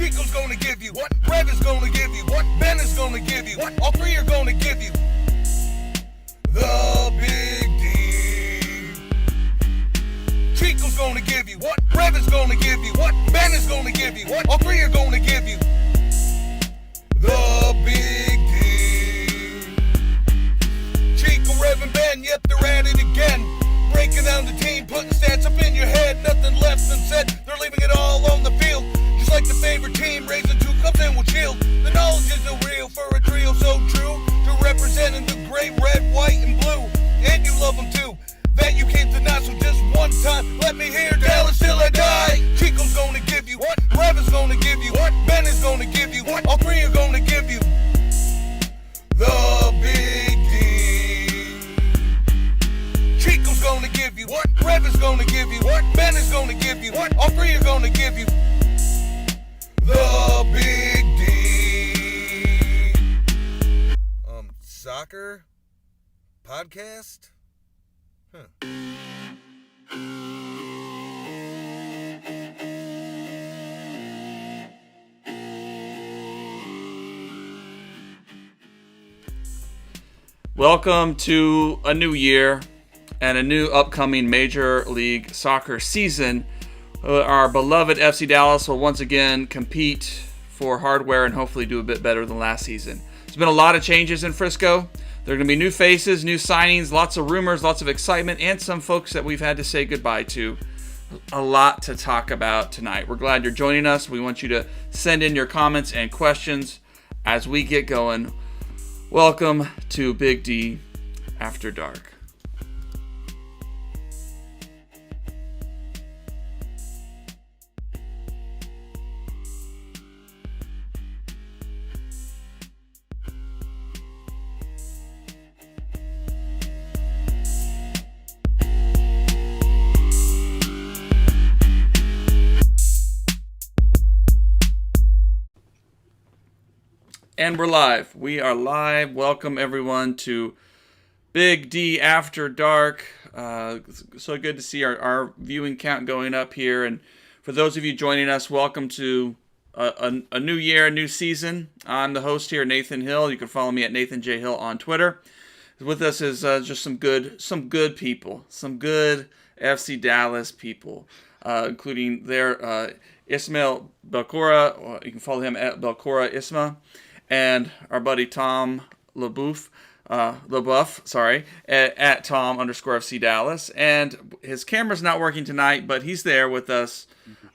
Chico's gonna give you what? Rev is gonna give you what? Ben is gonna give you what? All three are gonna give you the Big D. Chico's gonna give you what? Rev is gonna give you what? Ben is gonna give you what? All three are gonna give you the Big D. Chico, Rev, and Ben, yep, they're at it again. Breaking down the team, putting stats up in your head. Nothing left unsaid, they're leaving it all on the field. Just like the favorite team, raising 2 cups and will shield. The knowledge is so real for a trio so true to representing the gray, red, white, and blue. And you love them too, that you can't deny. So just one time, let me hear Dallas till I die. Chico's gonna give you what? Rev is gonna give you what? Ben is gonna give you what? All three are gonna give you the Big D. Chico's gonna give you what? Rev is gonna give you what? Ben is gonna give you what? All three are gonna give you the Big D. Soccer podcast? Welcome to a new year and a new upcoming Major League Soccer season. Our beloved FC Dallas will once again compete for hardware and hopefully do a bit better than last season. There's been a lot of changes in Frisco. There are going to be new faces, new signings, lots of rumors, lots of excitement, and some folks that we've had to say goodbye to. A lot to talk about tonight. We're glad you're joining us. We want you to send in your comments and questions as we get going. Welcome to Big D After Dark. And we're live. We are live. Welcome everyone to Big D After Dark. So good to see our viewing count going up here. And for those of you joining us, welcome to a new year, a new season. I'm the host here, Nathan Hill. You can follow me at Nathan J. Hill on Twitter. With us is just some good people, some good FC Dallas people, including their Ismail Belcora. You can follow him at Belcora Isma. And our buddy Tom LeBouf, at Tom_FC Dallas. And his camera's not working tonight, but he's there with us,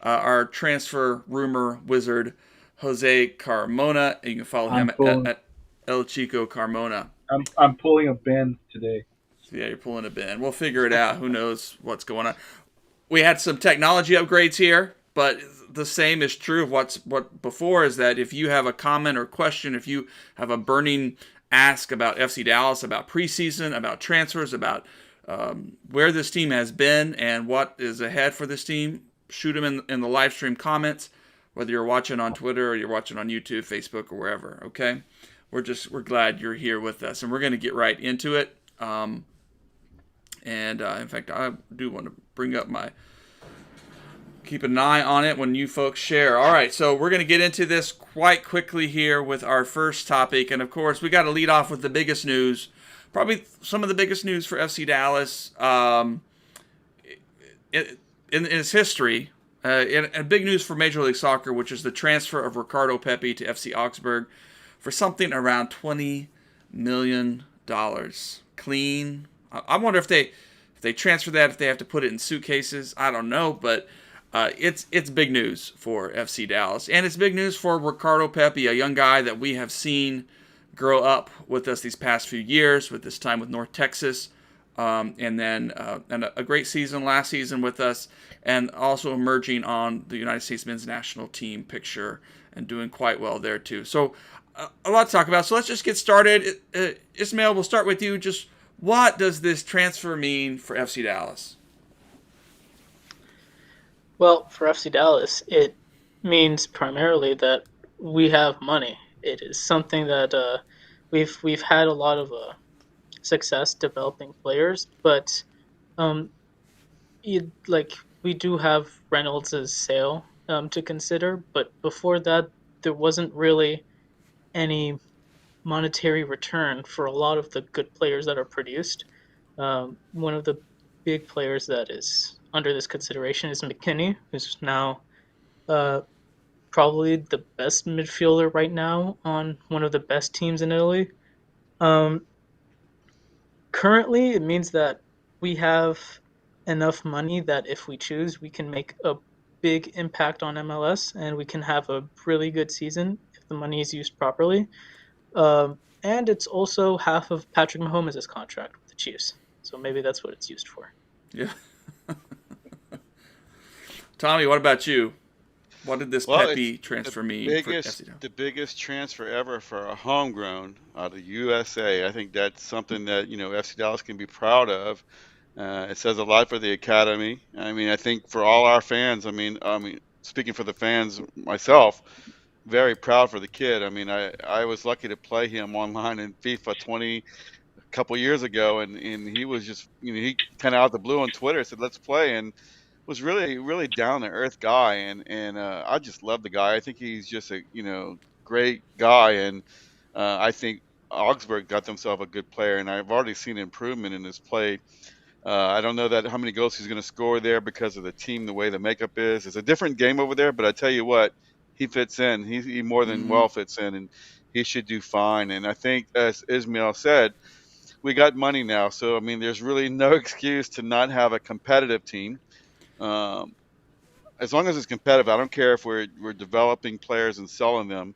our transfer rumor wizard, Jose Carmona. You can follow him at El Chico Carmona. I'm pulling a Ben today. Yeah, you're pulling a Ben. We'll figure it out. Who knows what's going on. We had some technology upgrades here, but the same is true of what before is that if you have a comment or question, if you have a burning ask about FC Dallas, about preseason, about transfers, about where this team has been and what is ahead for this team, shoot them in the live stream comments, whether you're watching on Twitter or you're watching on YouTube, Facebook, or wherever. Okay, we're glad you're here with us, and we're going to get right into it. In fact, I do want to bring up keep an eye on it when you folks share. All right, so we're going to get into this quite quickly here with our first topic. And, of course, we got to lead off with the biggest news, probably some of the biggest news for FC Dallas in its history, and big news for Major League Soccer, which is the transfer of Ricardo Pepi to FC Augsburg for something around $20 million. Clean. I wonder if they transfer that, if they have to put it in suitcases. I don't know, but it's big news for FC Dallas. And it's big news for Ricardo Pepi, a young guy that we have seen grow up with us these past few years, with this time with North Texas, and then a great season last season with us, and also emerging on the United States men's national team picture and doing quite well there too. So a lot to talk about. So let's just get started. Ismail, we'll start with you. Just what does this transfer mean for FC Dallas? Well, for FC Dallas, it means primarily that we have money. It is something that we've had a lot of success developing players, but we do have Reynolds' sale to consider. But before that, there wasn't really any monetary return for a lot of the good players that are produced. One of the big players that is under this consideration is McKinney, who's now uh, probably the best midfielder right now on one of the best teams in Italy. Um, Currently, it means that we have enough money that if we choose, we can make a big impact on MLS and we can have a really good season if the money is used properly. And it's also half of Patrick Mahomes' contract with the Chiefs. So maybe that's what it's used for. Yeah. Tommy, what about you? What did this Well, Pepe it's transfer mean for FC Dallas? the biggest transfer ever for a homegrown out of USA. I think that's something that FC Dallas can be proud of. It says a lot for the academy. I mean, I think for all our fans. I mean, speaking for the fans myself, very proud for the kid. I mean, I was lucky to play him online in FIFA 20 a couple years ago, and he was just he kind of out the blue on Twitter said let's play, and was really down to earth guy, and I just love the guy. I think he's just a great guy, and I think Augsburg got themselves a good player, and I've already seen improvement in his play. I don't know that how many goals he's going to score there because of the team, the way the makeup is. It's a different game over there, but I tell you what, he fits in. He more than Mm-hmm. well fits in, and he should do fine. And I think, as Ismail said, we got money now, so I mean, there's really no excuse to not have a competitive team. Um, as long as it's competitive, I don't care if we're developing players and selling them.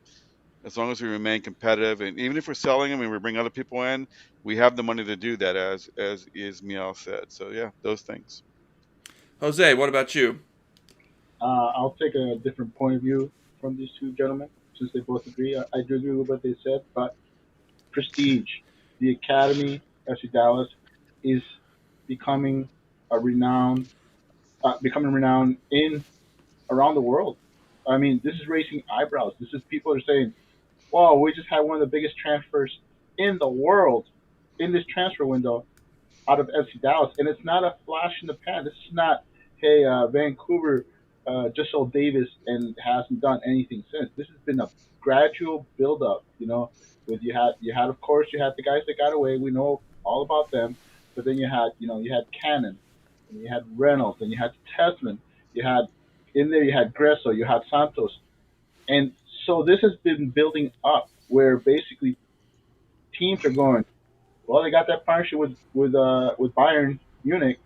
As long as we remain competitive, and even if we're selling them and we bring other people in, we have the money to do that, as Ismail said. So yeah, those things. Jose, what about you? I'll take a different point of view from these two gentlemen since they both agree. I do agree with what they said, but prestige, the academy, FC Dallas, is becoming a renowned, becoming renowned in around the world. I mean, this is raising eyebrows. This is people are saying, "Wow, we just had one of the biggest transfers in the world in this transfer window out of FC Dallas," and it's not a flash in the pan. This is not, hey, Vancouver just sold Davis and hasn't done anything since. This has been a gradual build up. With you had of course you had the guys that got away. We know all about them, but then you had Cannon, and you had Reynolds, and you had Tessman, you had in there you had Gresso, you had Santos, and so this has been building up where basically teams are going, well, they got that partnership with Bayern Munich,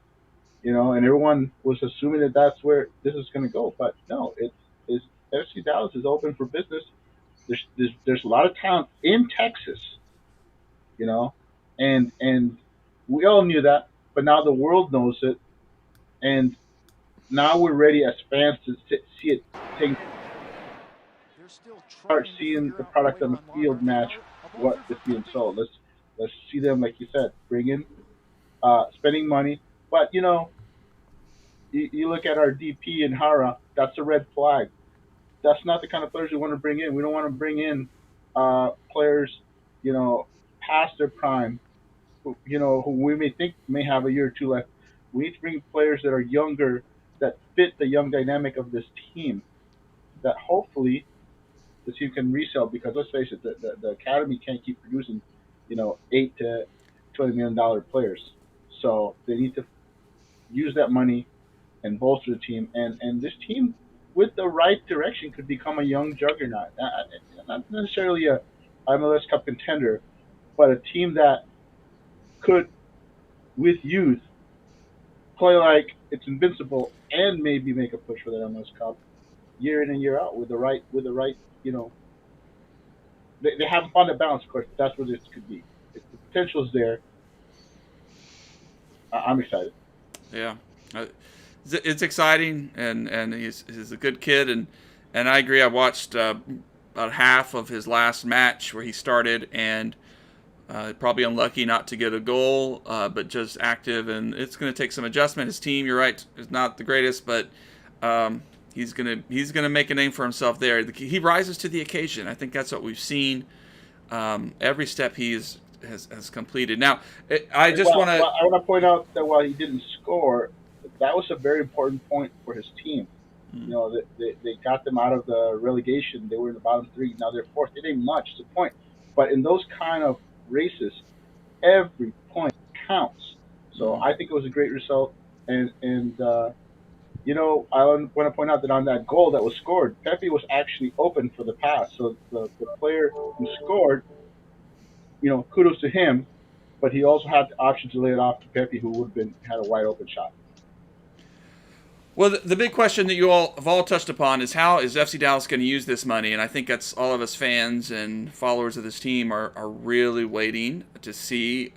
and everyone was assuming that that's where this is going to go. But no, it's FC Dallas is open for business. There's a lot of talent in Texas, you know, and we all knew that, but now the world knows it, and now we're ready as fans to see it take start seeing the product on the field match what is being sold. Let's see them, like you said, bring in spending money. But you look at our DP and Hara, that's a red flag. That's not the kind of players we want to bring in. We don't want to bring in players, past their prime, who we may think may have a year or two left. We need to bring players that are younger, that fit the young dynamic of this team, that hopefully the team can resell. Because let's face it, the academy can't keep producing, $8 to $20 million players. So they need to use that money and bolster the team. And this team, with the right direction, could become a young juggernaut. Not necessarily a MLS Cup contender, but a team that could, with youth, play like it's invincible and maybe make a push for that MLS Cup year in and year out with the right, they haven't found a balance, of course. But that's what this could be. If the potential is there, I'm excited. Yeah, it's exciting, and he's a good kid, and I agree. I watched about half of his last match where he started, and probably unlucky not to get a goal, but just active, and it's going to take some adjustment. His team, you're right, is not the greatest, but he's gonna make a name for himself there. He rises to the occasion. I think that's what we've seen. Every step has completed. Now, I want to point out that while he didn't score, that was a very important point for his team. You know, they got them out of the relegation. They were in the bottom three. Now they're fourth. It ain't much, it's a point. But in those kind of races, every point counts. So I think it was a great result. And you know, I want to point out that on that goal that was scored, Pepe was actually open for the pass. So the player who scored, you know, kudos to him, but he also had the option to lay it off to Pepe, who would have been had a wide open shot. Well, the big question that you all have all touched upon is how is FC Dallas going to use this money? And I think that's all of us fans and followers of this team are really waiting to see.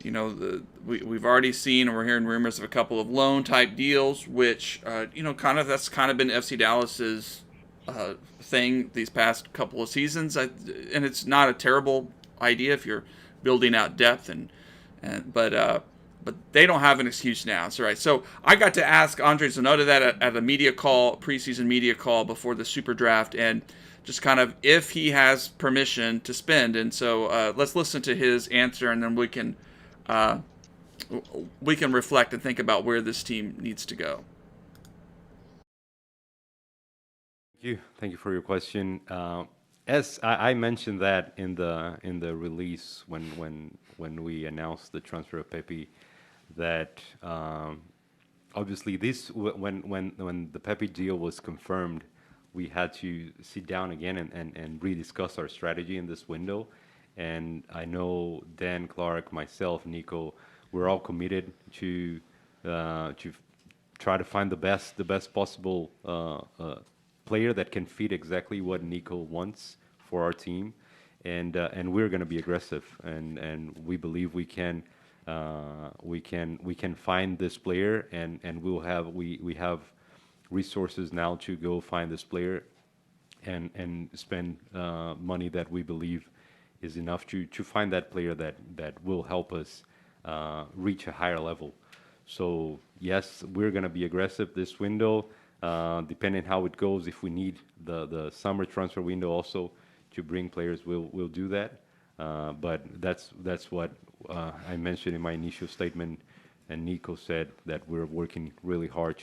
You know, we've already seen and we're hearing rumors of a couple of loan type deals, which you know, that's kind of been FC Dallas's thing these past couple of seasons. And it's not a terrible idea if you're building out depth but they don't have an excuse now. That's right. So I got to ask Andre Zanota that at a media call, preseason media call before the Super Draft, and just kind of if he has permission to spend. And so let's listen to his answer, and then we can reflect and think about where this team needs to go. Thank you for your question. As I mentioned that in the release when we announced the transfer of Pepe, that obviously when the Pepe deal was confirmed, we had to sit down again and rediscuss our strategy in this window. And I know Dan, Clark, myself, Nico, we're all committed to try to find the best possible player that can fit exactly what Nico wants for our team, and we're going to be aggressive, and we believe we can find this player, and we have resources now to go find this player and spend money that we believe is enough to find that player that will help us reach a higher level. So yes, we're going to be aggressive this window, depending how it goes. If we need the summer transfer window also to bring players, we'll do that. But that's what I mentioned in my initial statement, and Nico said that we're working really hard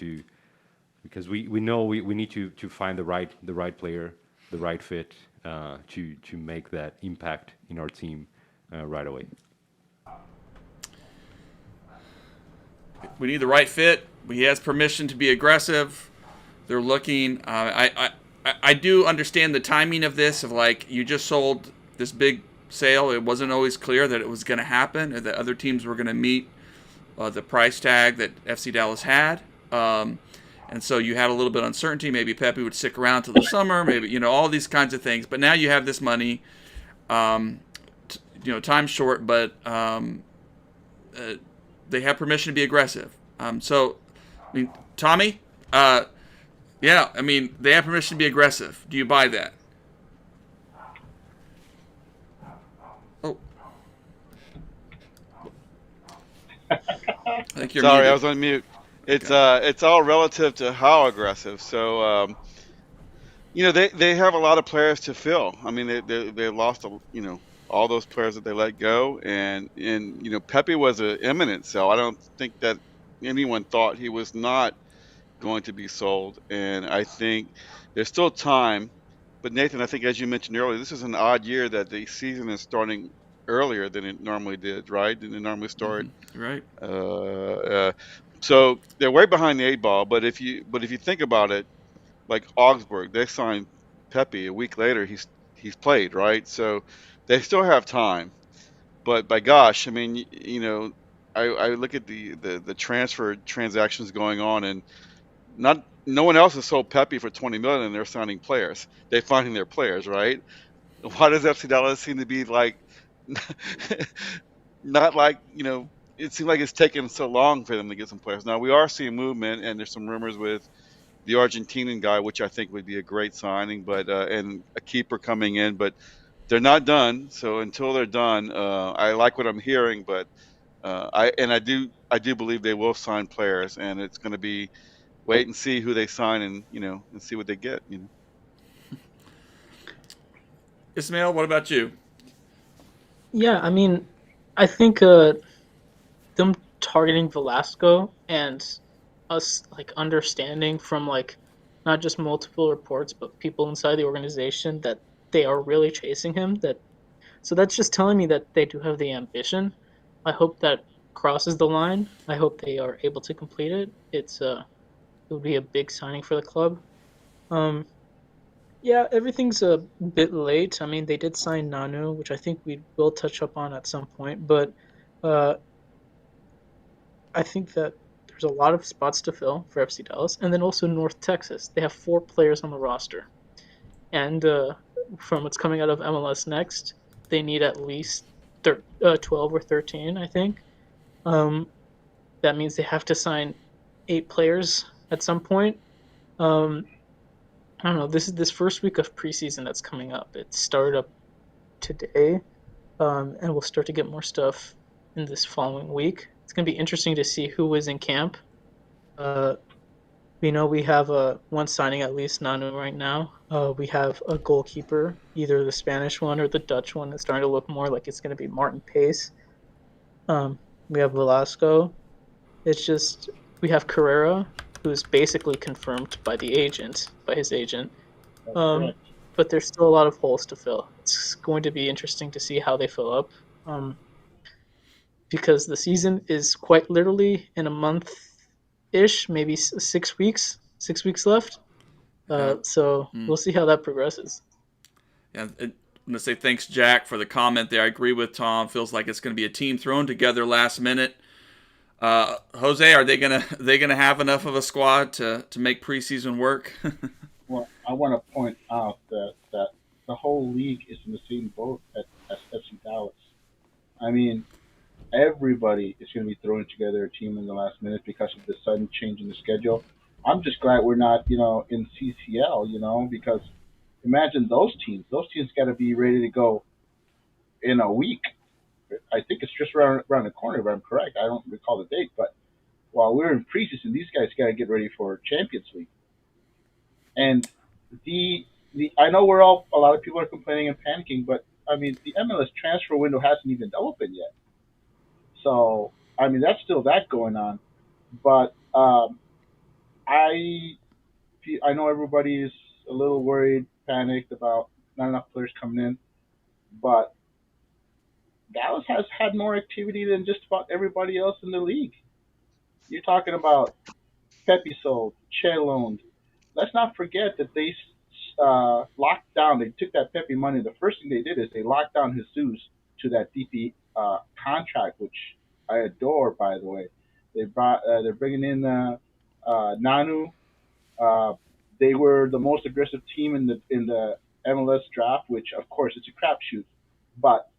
because we know we need to find the right player, the right fit to make that impact in our team right away. We need the right fit. He has permission to be aggressive. They're looking. I do understand the timing of this. Of like, you just sold this big sale. It wasn't always clear that it was going to happen, or that other teams were going to meet the price tag that FC Dallas had. And so you had a little bit of uncertainty. Maybe Pepe would stick around till the summer. Maybe, you know, all these kinds of things. But now you have this money. You know, time's short, but they have permission to be aggressive. So, I mean, Tommy, yeah, I mean, they have permission to be aggressive. Do you buy that? Oh. I think you're Sorry, muted. I was on mute. It's all relative to how aggressive. So, you know, they have a lot of players to fill. I mean, they lost, you know, all those players that they let go, and you know, Pepe was an imminent sell. I don't think that anyone thought he was not going to be sold, and I think there's still time. But Nathan, I think as you mentioned earlier, this is an odd year that the season is starting earlier than it normally did, right? Didn't it normally start? Right. So they're way behind the eight ball. But if you think about it, like Augsburg, they signed Pepe a week later. He's played, right? So they still have time. But by gosh, I mean, you know, I look at the transfer transactions going on, and no one else has sold Pepe for $20 million, and they're signing players. They're finding their players, right? Why does FC Dallas seem to be like, not like, you know, it seems like it's taken so long for them to get some players. Now we are seeing movement, and there's some rumors with the Argentinian guy, which I think would be a great signing, but and a keeper coming in, but they're not done. So until they're done, I like what I'm hearing, but I do believe they will sign players, and it's going to be wait and see who they sign, and you know, and see what they get. You know. Ismail, what about you? Yeah, I mean, I think them targeting Velasco and us like understanding from like not just multiple reports but people inside the organization that they are really chasing him. That so that's just telling me that they do have the ambition. I hope that crosses the line. I hope they are able to complete it. It would be a big signing for the club. Um, yeah, everything's a bit late. I mean, they did sign Nanu, which I think we will touch up on at some point, but uh, I think that there's a lot of spots to fill for FC Dallas, and then also North Texas. They have 4 players on the roster, and from what's coming out of MLS Next, they need at least 12 or 13, I think. Um, that means they have to sign 8 players at some point. Um, I don't know. This is this first week of preseason that's coming up. It started up today, and we'll start to get more stuff in this following week. It's going to be interesting to see who is in camp. Uh, we know we have one signing at least, Nanu, right now. We have a goalkeeper, either the Spanish one or the Dutch one. It's starting to look more like it's going to be Martin Pace. We have Velasco. It's just we have Carrera, who's basically confirmed by his agent. That's Um, correct. but there's still a lot of holes to fill. It's going to be interesting to see how they fill up, because the season is quite literally in a month ish, maybe 6 weeks, 6 weeks left. Yeah. So we'll see how that progresses. Yeah, I'm going to say thanks, Jack, for the comment there. I agree with Tom. Feels like it's going to be a team thrown together last minute. Jose, are they gonna have enough of a squad to make preseason work? Well, I want to point out that the whole league is in the same boat as FC Dallas. I mean, everybody is going to be throwing together a team in the last minute because of the sudden change in the schedule. I'm just glad we're not, in CCL, because imagine those teams. Those teams got to be ready to go in a week. I think it's just around the corner, if I'm correct. I don't recall the date, but while we're in preseason, these guys got to get ready for Champions League. And the I know we're all a lot of people are complaining and panicking, but I mean the MLS transfer window hasn't even opened yet. So I mean that's still that going on. But I I know everybody is a little worried, panicked about not enough players coming in, but Dallas has had more activity than just about everybody else in the league. You're talking about Pepe sold, Che loaned. Let's not forget that they locked down. They took that Pepe money. The first thing they did is they locked down Jesus to that DP contract, which I adore, by the way. They're bringing in Nanu. Uh, they were the most aggressive team in the MLS draft, which of course it's a crapshoot. But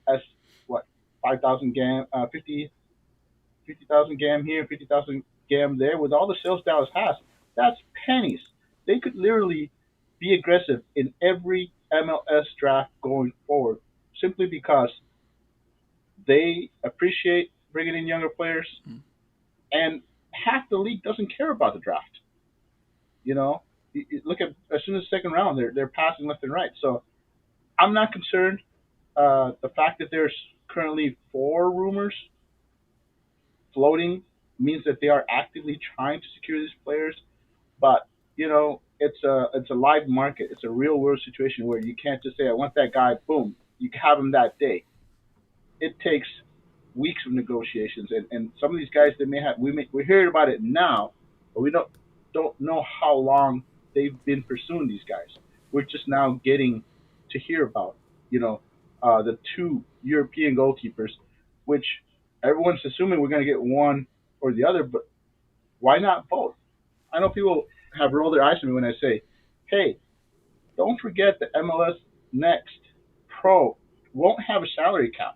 as what 5,000 gam, 50,000 gam here, 50,000 gam there, with all the sales Dallas has, that's pennies. They could literally be aggressive in every MLS draft going forward simply because they appreciate bringing in younger players, and half the league doesn't care about the draft. You know, look at as soon as the second round, they're passing left and right. So I'm not concerned. The fact that there's currently 4 rumors floating means that they are actively trying to secure these players. But it's a live market. It's a real world situation where you can't just say I want that guy. Boom, you have him that day. It takes weeks of negotiations, and some of these guys they may have. We're hearing about it now, but we don't know how long they've been pursuing these guys. We're just now getting to hear about the 2 European goalkeepers, which everyone's assuming we're going to get one or the other, but why not both? I know people have rolled their eyes at me when I say, hey, don't forget that MLS Next Pro won't have a salary cap.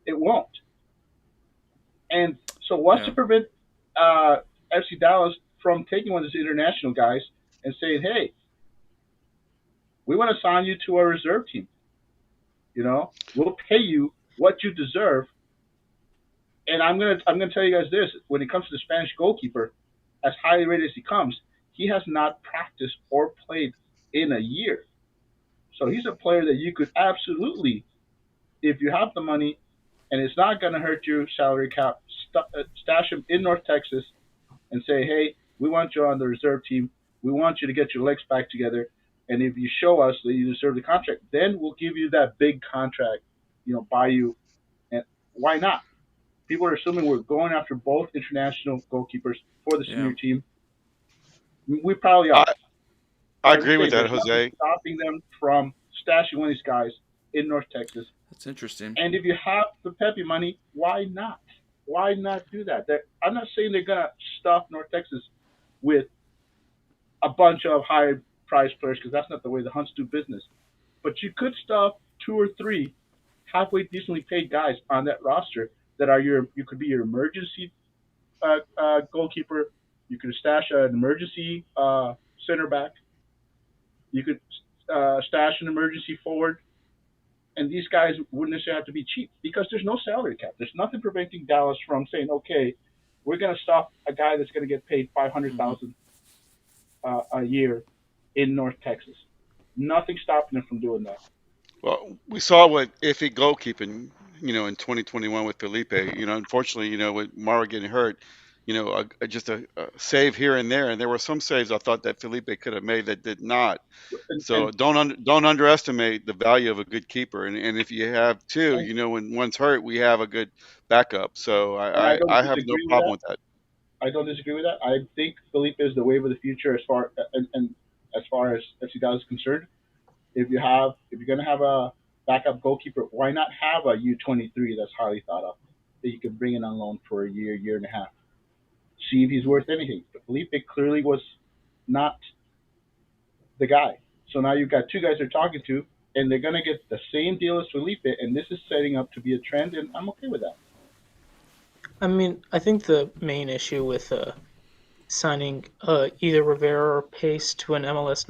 It won't. And so what's Yeah. to prevent FC Dallas from taking one of these international guys and saying, hey, we want to sign you to our reserve team. We'll pay you what you deserve. And I'm gonna tell you guys this: when it comes to the Spanish goalkeeper, as highly rated as he comes, he has not practiced or played in a year. So he's a player that you could absolutely, if you have the money, and it's not going to hurt your salary cap, stash him in North Texas, and say, hey, we want you on the reserve team. We want you to get your legs back together. And if you show us that you deserve the contract, then we'll give you that big contract, buy you. And why not? People are assuming we're going after both international goalkeepers for the Yeah. senior team. We probably I are. I But I'm agree just with saying, that, there's nothing Jose. stopping them from stashing one of these guys in North Texas. That's interesting. And if you have the Pepe money, why not? Why not do that? I'm not saying they're going to stuff North Texas with a bunch of high price players because that's not the way the Hunts do business. But you could stuff 2 or 3 halfway decently paid guys on that roster that are you could be your emergency goalkeeper. You could stash an emergency center back. You could stash an emergency forward. And these guys wouldn't necessarily have to be cheap because there's no salary cap. There's nothing preventing Dallas from saying, okay, we're going to stop a guy that's going to get paid $500,000 a year in North Texas. Nothing stopping them from doing that. Well, we saw what iffy goalkeeping, in 2021 with Felipe. Unfortunately, with Mara getting hurt, just a save here and there, and there were some saves I thought that Felipe could have made that did not. So don't underestimate the value of a good keeper. And if you have two, when one's hurt, we have a good backup. So I have no problem with that. I don't disagree with that. I think Felipe is the wave of the future as far as FC Dallas is concerned. If you're going to have a backup goalkeeper, why not have a U23 that's highly thought of that you can bring in on loan for a year and a half? See if he's worth anything. But Felipe clearly was not the guy. So now you've got 2 guys they're talking to, and they're going to get the same deal as Felipe, and this is setting up to be a trend, and I'm okay with that. I mean, I think the main issue with signing either Rivera or Pace to an MLS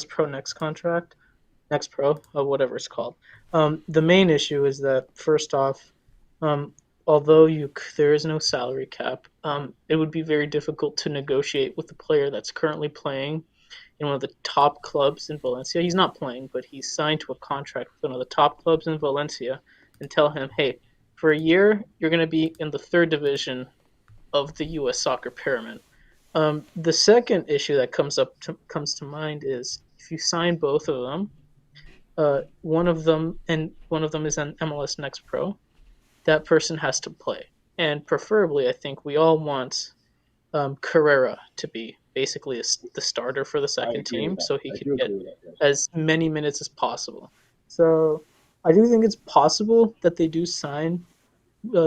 Pro Next Pro, whatever it's called. The main issue is that first off, although there is no salary cap, it would be very difficult to negotiate with the player that's currently playing in one of the top clubs in Valencia. He's not playing, but he's signed to a contract with one of the top clubs in Valencia, and tell him, hey, for a year, you're going to be in the 3rd division of the U.S. soccer pyramid. The second issue that comes to mind is if you sign both of them, one of them is an MLS Next Pro, that person has to play. And preferably, I think we all want Carrera to be basically the starter for the second team, so he can get as many minutes as possible. So I do think it's possible that they do sign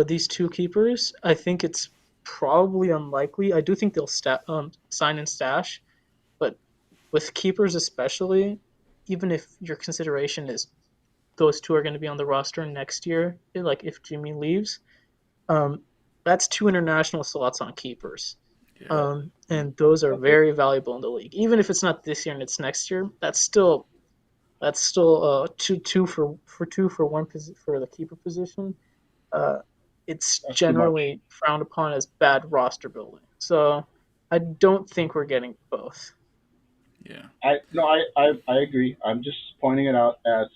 these 2 keepers. I think it's probably unlikely. I do think they'll sign and stash, but with keepers especially, even if your consideration is those 2 are going to be on the roster next year, like if Jimmy leaves, that's 2 international slots on keepers. Yeah. And those are very valuable in the league. Even if it's not this year and it's next year, that's still two for 1 for the keeper position. It's generally frowned upon as bad roster building. So I don't think we're getting both. Yeah. I agree. I'm just pointing it out as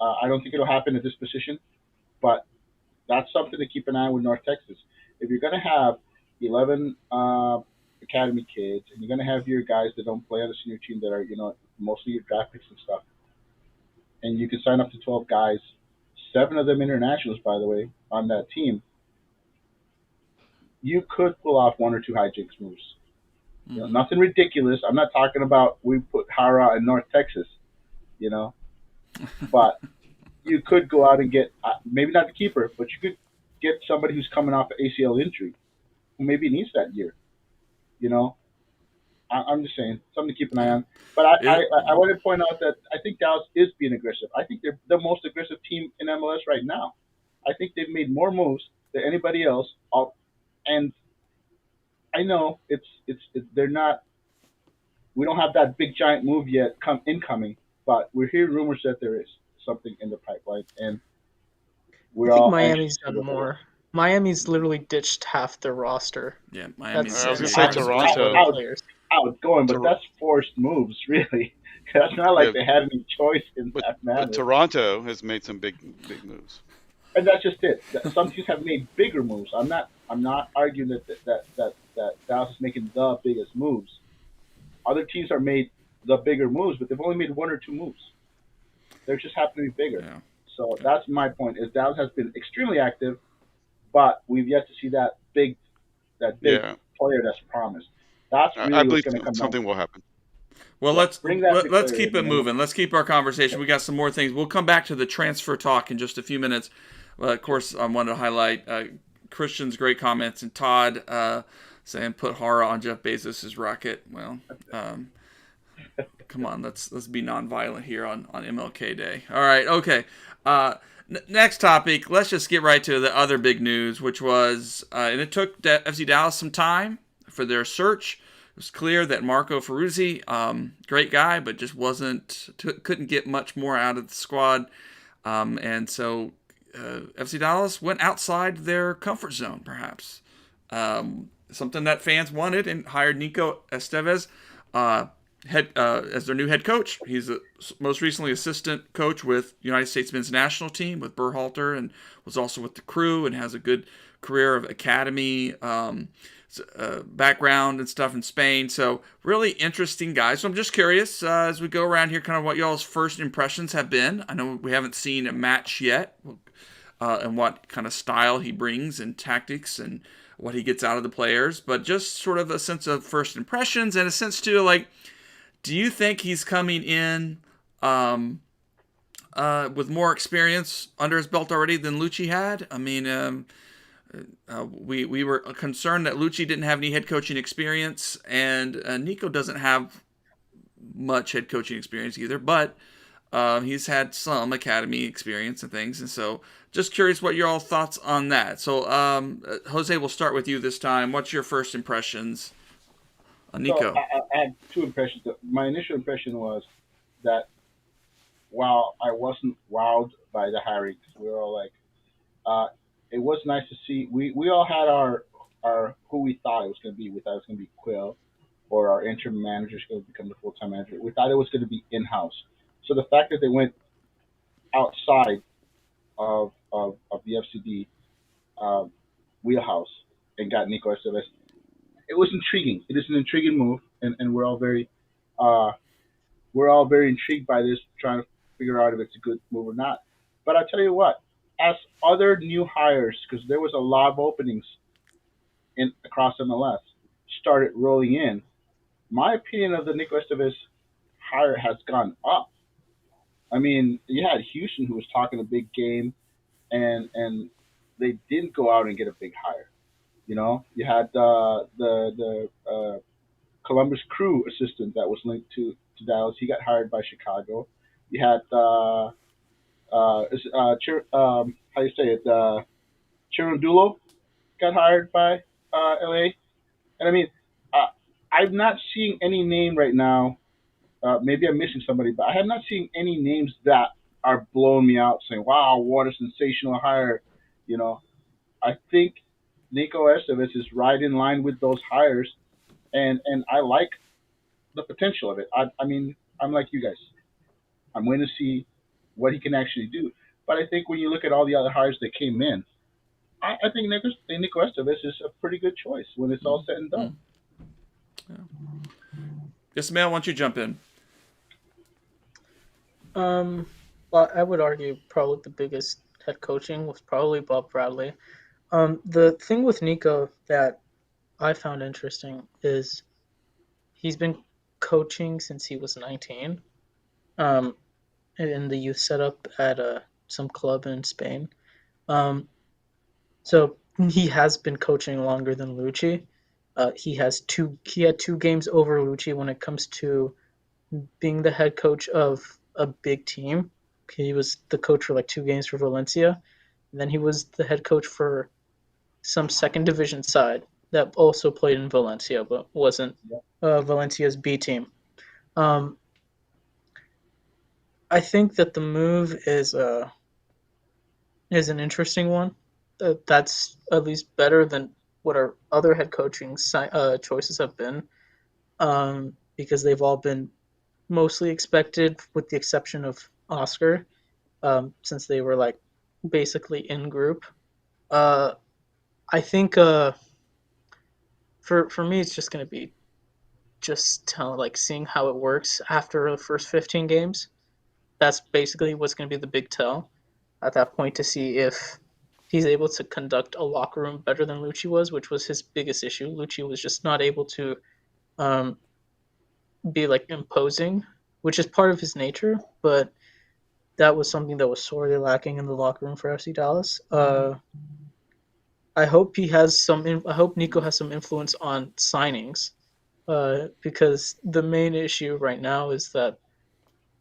I don't think it'll happen at this position, but that's something to keep an eye on with North Texas. If you're going to have 11 academy kids, and you're going to have your guys that don't play on the senior team that are, mostly your draft picks and stuff, and you can sign up to 12 guys, 7 of them internationals, by the way, on that team, you could pull off 1 or 2 hijinks moves. Nothing ridiculous. I'm not talking about we put Hara in North Texas, but you could go out and get maybe not the keeper, but you could get somebody who's coming off an ACL injury who maybe needs that year. I'm just saying something to keep an eye on. But I want to point out that I think Dallas is being aggressive. I think they're the most aggressive team in MLS right now. I think they've made more moves than anybody else. And I know they're not. We don't have that big giant move yet incoming, but we're hearing rumors that there is something in the pipeline, and I think Miami's done more. Miami's literally ditched half their roster. Yeah, Miami's. I was going to say Toronto. How it's going, but that's forced moves, really. That's not like they had any choice in that matter. But Toronto has made some big moves. And that's just it. Some teams have made bigger moves. I'm not I'm not arguing that Dallas is making the biggest moves. Other teams are made the bigger moves, but they've only made one or two moves. They just happen to be bigger. Yeah. So that's my point. Is Dallas has been extremely active, but we've yet to see that big Yeah, player that's promised. That's I really what's believe going to come down to. something will happen. Well, Yeah, bring that big let's player keep in, it and then moving. Let's keep our conversation. We got some more things. We'll come back to the transfer talk in just a few minutes. Of course, I wanted to highlight Christian's great comments and Todd saying put horror on Jeff Bezos' rocket. Well, come on, let's be nonviolent here on MLK Day. All right, okay. Next topic. Let's just get right to the other big news, which was, and it took FC Dallas some time for their search. It was clear that Marco Ferruzzi, great guy, but just couldn't get much more out of the squad, and so FC Dallas went outside their comfort zone, perhaps. Something that fans wanted, and hired Nico Estevez as their new head coach. He's most recently assistant coach with United States men's national team with Berhalter, and was also with the Crew, and has a good career of academy background and stuff in Spain. So really interesting guy. So I'm just curious as we go around here, kind of what y'all's first impressions have been. I know we haven't seen a match yet, and what kind of style he brings and tactics and what he gets out of the players, but just sort of a sense of first impressions and a sense too, like, do you think he's coming in with more experience under his belt already than Lucci had? I mean, we were concerned that Lucci didn't have any head coaching experience, and Nico doesn't have much head coaching experience either, but he's had some academy experience and things, and so just curious what your all thoughts on that. So Jose, we'll start with you this time. What's your first impressions on Nico? So I had two impressions. My initial impression was that while I wasn't wowed by the hiring, we were all like, it was nice to see. We all had our who we thought it was going to be. We thought it was going to be Quill, or our interim manager is going to become the full time manager. We thought it was going to be in house. So the fact that they went outside of the FCD wheelhouse and got Nico Estevez, it was intriguing. It is an intriguing move, and uh, we're all very intrigued by this, trying to figure out if it's a good move or not. But I tell you what, as other new hires, because there was a lot of openings in across MLS, started rolling in, my opinion of the Nico Estevez hire has gone up. I mean, you had Houston, who was talking a big game, and they didn't go out and get a big hire. You know, you had the Columbus Crew assistant that was linked to Dallas. He got hired by Chicago. You had how do you say it? Chirondulo got hired by LA. And I mean, uh, I'm not seeing any name right now. Maybe I'm missing somebody, but I have not seen any names that are blowing me out, saying, "Wow, what a sensational hire!" You know, I think Nico Estevez is right in line with those hires, and I like the potential of it. I mean, I'm like you guys. I'm waiting to see what he can actually do. But I think when you look at all the other hires that came in, I think Nico Estevez is a pretty good choice when it's all said and done. Yes, Mel, why don't you jump in? Well, I would argue probably the biggest head coaching was probably Bob Bradley. The thing with Nico that I found interesting is he's been coaching since he was 19, in the youth setup at some club in Spain. So he has been coaching longer than Lucci. He had 2 games over Lucci when it comes to being the head coach of a big team. He was the coach for like 2 games for Valencia. And then he was the head coach for some second division side that also played in Valencia, but wasn't Valencia's B team. I think that the move is an interesting one. That's at least better than what our other head coaching choices have been, because they've all been mostly expected, with the exception of Oscar, since they were like basically in group. I think for me, it's just going to be seeing how it works after the first 15 games. That's basically what's going to be the big tell at that point, to see if he's able to conduct a locker room better than Lucci was, which was his biggest issue. Lucci was just not able to um, be like imposing, which is part of his nature, but that was something that was sorely lacking in the locker room for FC Dallas. I hope he has some. I hope Nico has some influence on signings, because the main issue right now is that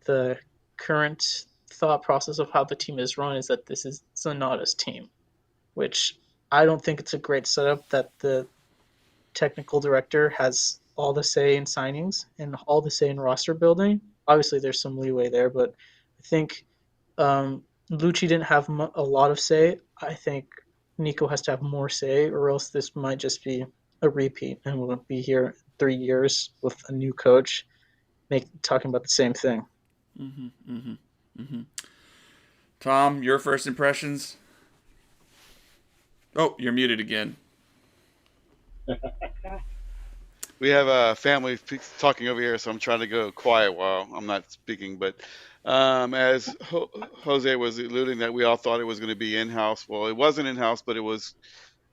the current thought process of how the team is run is that this is Zanata's team, which I don't think it's a great setup that the technical director has all the say in signings and all the say in roster building. Obviously, there's some leeway there, but I think Lucci didn't have a lot of say. I think Nico has to have more say, or else this might just be a repeat, and we'll be here 3 years with a new coach, talking about the same thing. Tom, your first impressions? Oh, you're muted again. We have a family talking over here, so I'm trying to go quiet while I'm not speaking. But as Jose was alluding, that we all thought it was going to be in-house. Well, it wasn't in-house, but it was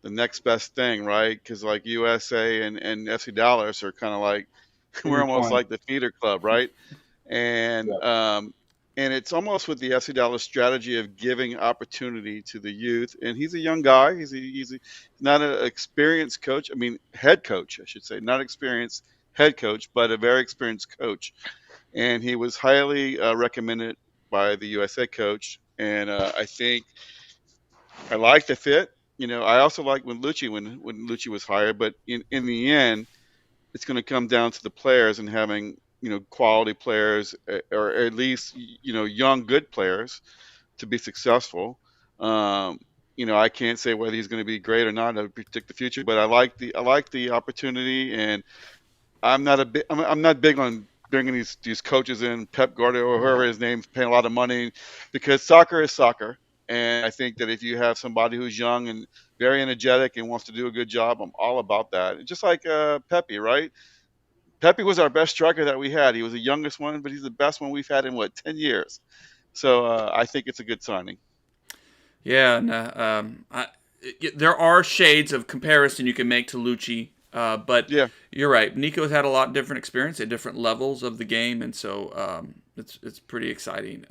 the next best thing, right? Because like USA and FC Dallas are kind of like we're almost like the feeder club, right? And it's almost with the FC Dallas strategy of giving opportunity to the youth. And he's a young guy. He's not an experienced coach. I mean, head coach, I should say, not experienced head coach, but a very experienced coach. And he was highly recommended by the USA coach. And I think I like the fit. I also like when Lucci was hired, but in the end, it's going to come down to the players and having quality players, or at least young good players to be successful. I can't say whether he's going to be great or not to predict the future, but I like the opportunity, and I'm not big on bringing these coaches in, Pep Guardiola or whoever his name's paying a lot of money, because soccer is soccer. And I think that if you have somebody who's young and very energetic and wants to do a good job, I'm all about that. Just like Pepe, right? Pepe was our best striker that we had. He was the youngest one, but he's the best one we've had in 10 years. So I think it's a good signing. Yeah, there are shades of comparison you can make to Lucci, but Yeah. You're right. Nico's had a lot of different experience at different levels of the game, and so it's pretty exciting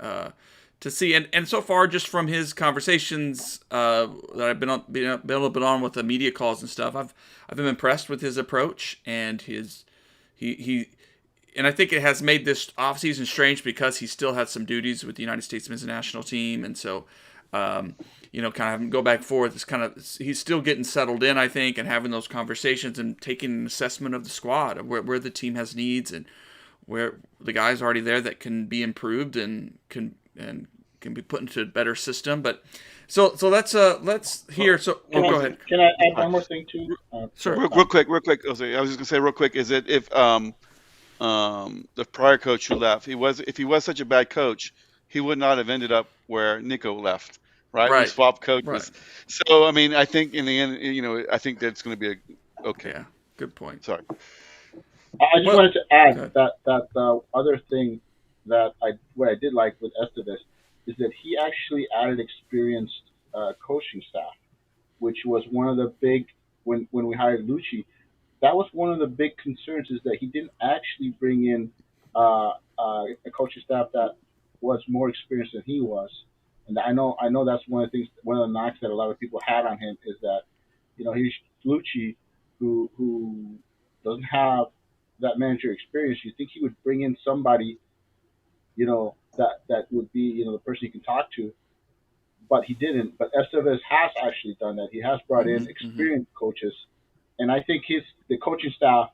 to see. And so far, just from his conversations that I've been on with the media calls and stuff, I've been impressed with his approach and and I think it has made this offseason strange because he still had some duties with the United States men's national team, and so kind of go back and forth. It's kind of, he's still getting settled in, I think, and having those conversations and taking an assessment of the squad, of where the team has needs and where the guys are already there that can be improved and can be put into a better system. But so let's hear. So go ahead. Can I add one more thing too? Sure. Real quick. Jose, I was just gonna say real quick is that if the prior coach who left, if he was such a bad coach, he would not have ended up where Nico left. Right. We swapped coaches. Right. So I mean, I think in the end, I think that's going to be okay. Yeah. Good point. Sorry. I just wanted to add that other thing that what I did like with Estevez is that he actually added experienced coaching staff, which was one of the big when we hired Lucci. That was one of the big concerns, is that he didn't actually bring in a coaching staff that was more experienced than he was. And I know that's one of the knocks that a lot of people had on him, is that he's Lucci, who doesn't have that manager experience. You think he would bring in somebody that would be the person you can talk to, but he didn't. But Estevez has actually done that. He has brought in experienced coaches, and I think the coaching staff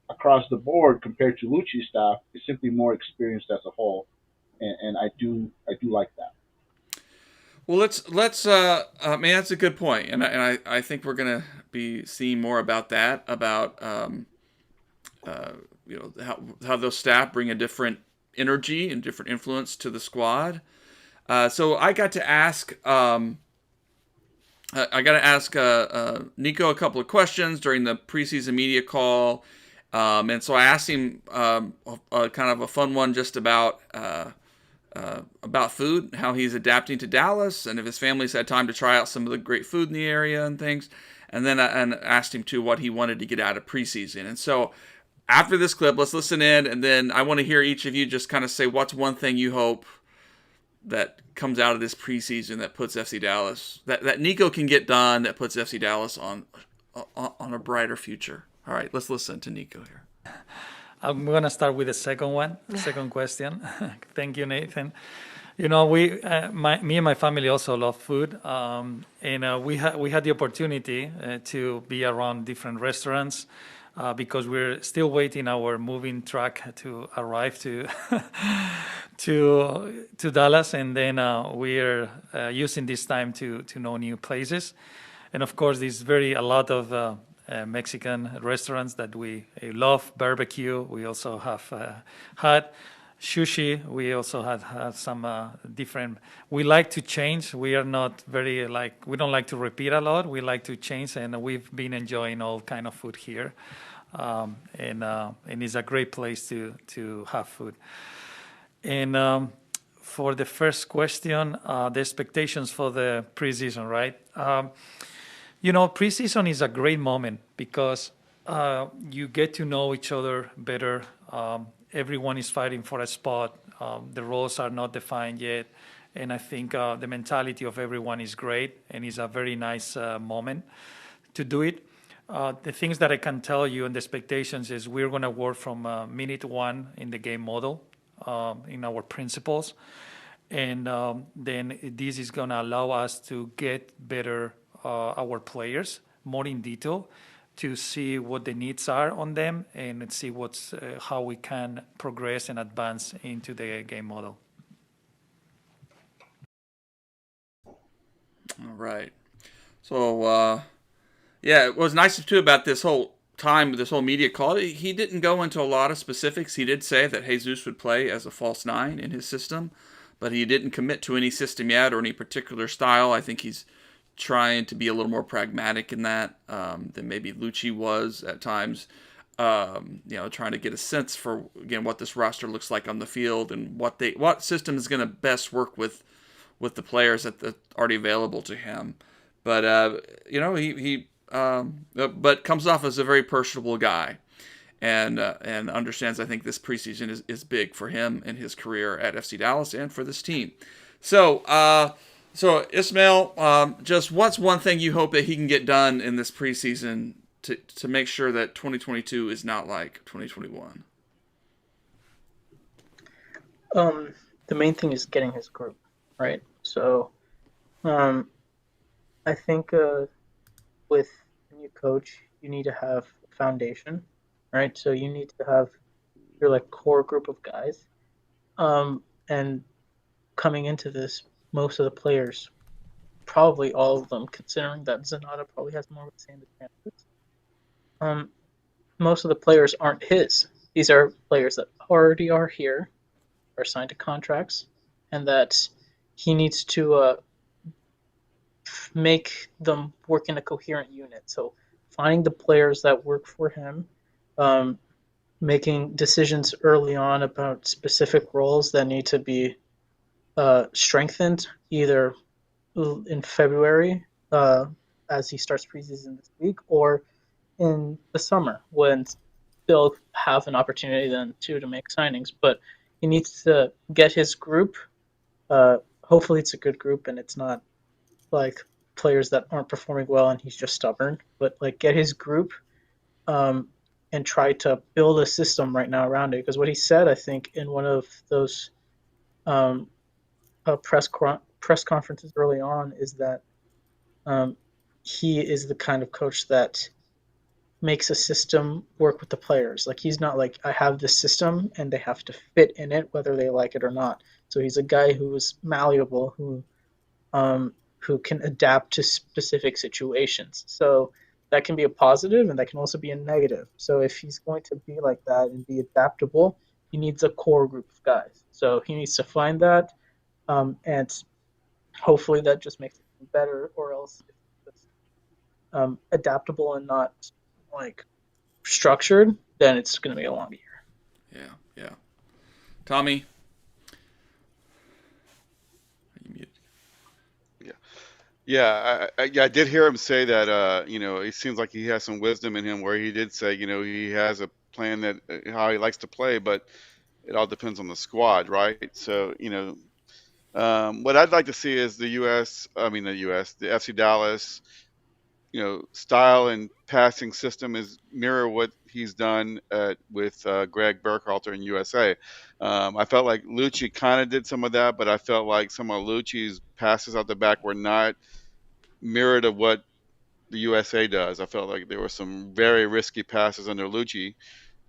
across the board compared to Lucci's staff is simply more experienced as a whole, and I do like that. Well, let's. Man, that's a good point, and I think we're gonna be seeing more about that. About how those staff bring a different energy and different influence to the squad. So I got to ask I got to ask Nico a couple of questions during the preseason media call. And so I asked him kind of a fun one just about food, how he's adapting to Dallas, and if his family's had time to try out some of the great food in the area and things. And then I asked him too what he wanted to get out of preseason. And so after this clip, let's listen in, and then I want to hear each of you just kind of say what's one thing you hope that comes out of this preseason that puts FC Dallas, that Nico can get done, that puts FC Dallas on a brighter future. All right, let's listen to Nico here. I'm going to start with the second question. Thank you, Nathan. You know, me and my family also love food, and we had the opportunity to be around different restaurants because we're still waiting our moving truck to arrive to to Dallas, and then we're using this time to know new places, and of course, there's a lot of Mexican restaurants that we love. Barbecue, we also have had sushi. We also had some different. We like to change. We are not very we don't like to repeat a lot. We like to change, and we've been enjoying all kind of food here, and it's a great place to have food. And for the first question, the expectations for the preseason, right? You know, preseason is a great moment because you get to know each other better. Everyone is fighting for a spot. The roles are not defined yet. And I think the mentality of everyone is great, and it's a very nice moment to do it. The things that I can tell you and the expectations is we're going to work from minute one in the game model, in our principles. And then this is going to allow us to get better our players more in detail to see what the needs are on them and see how we can progress and advance into the game model. All right. So, yeah, it was nice too about this whole time, this whole media call. He didn't go into a lot of specifics. He did say that Jesus would play as a false nine in his system, but he didn't commit to any system yet or any particular style. I think he's trying to be a little more pragmatic in that than maybe Lucci was at times. Trying to get a sense for, again, what this roster looks like on the field and what system is going to best work with the players that are already available to him. But he comes off as a very personable guy, and understands. I think this preseason is big for him and his career at FC Dallas and for this team. So Ismail, just what's one thing you hope that he can get done in this preseason to make sure that 2022 is not like 2021? The main thing is getting his group, right? So, I think with a new coach, you need to have a foundation, right? So you need to have your core group of guys, and coming into this, most of the players, probably all of them, considering that Zanata probably has more of the same chances. Most of the players aren't his. These are players that already are here, are signed to contracts, and that he needs to make them work in a coherent unit. So finding the players that work for him, making decisions early on about specific roles that need to be strengthened either in February as he starts preseason this week, or in the summer when they'll have an opportunity then to make signings. But he needs to get his group. Hopefully it's a good group and it's not players that aren't performing well and he's just stubborn, but get his group and try to build a system right now around it. Because what he said, I think, in one of those press conferences early on is that he is the kind of coach that makes a system work with the players. He's not I have this system and they have to fit in it whether they like it or not. So he's a guy who is malleable, who can adapt to specific situations. So that can be a positive and that can also be a negative. So if he's going to be like that and be adaptable, he needs a core group of guys. So he needs to find that, and hopefully that just makes it better, or else if adaptable and not like structured, then it's going to be a long year. Yeah. Tommy. Yeah. Yeah, I did hear him say that. It seems like he has some wisdom in him, where he did say, he has a plan that how he likes to play, but it all depends on the squad, right? So, what I'd like to see is the FC Dallas, style and passing system is mirror what he's done with Greg Burkhalter in USA. I felt like Lucci kind of did some of that, but I felt like some of Lucci's passes out the back were not mirrored of what the USA does. I felt like there were some very risky passes under Lucci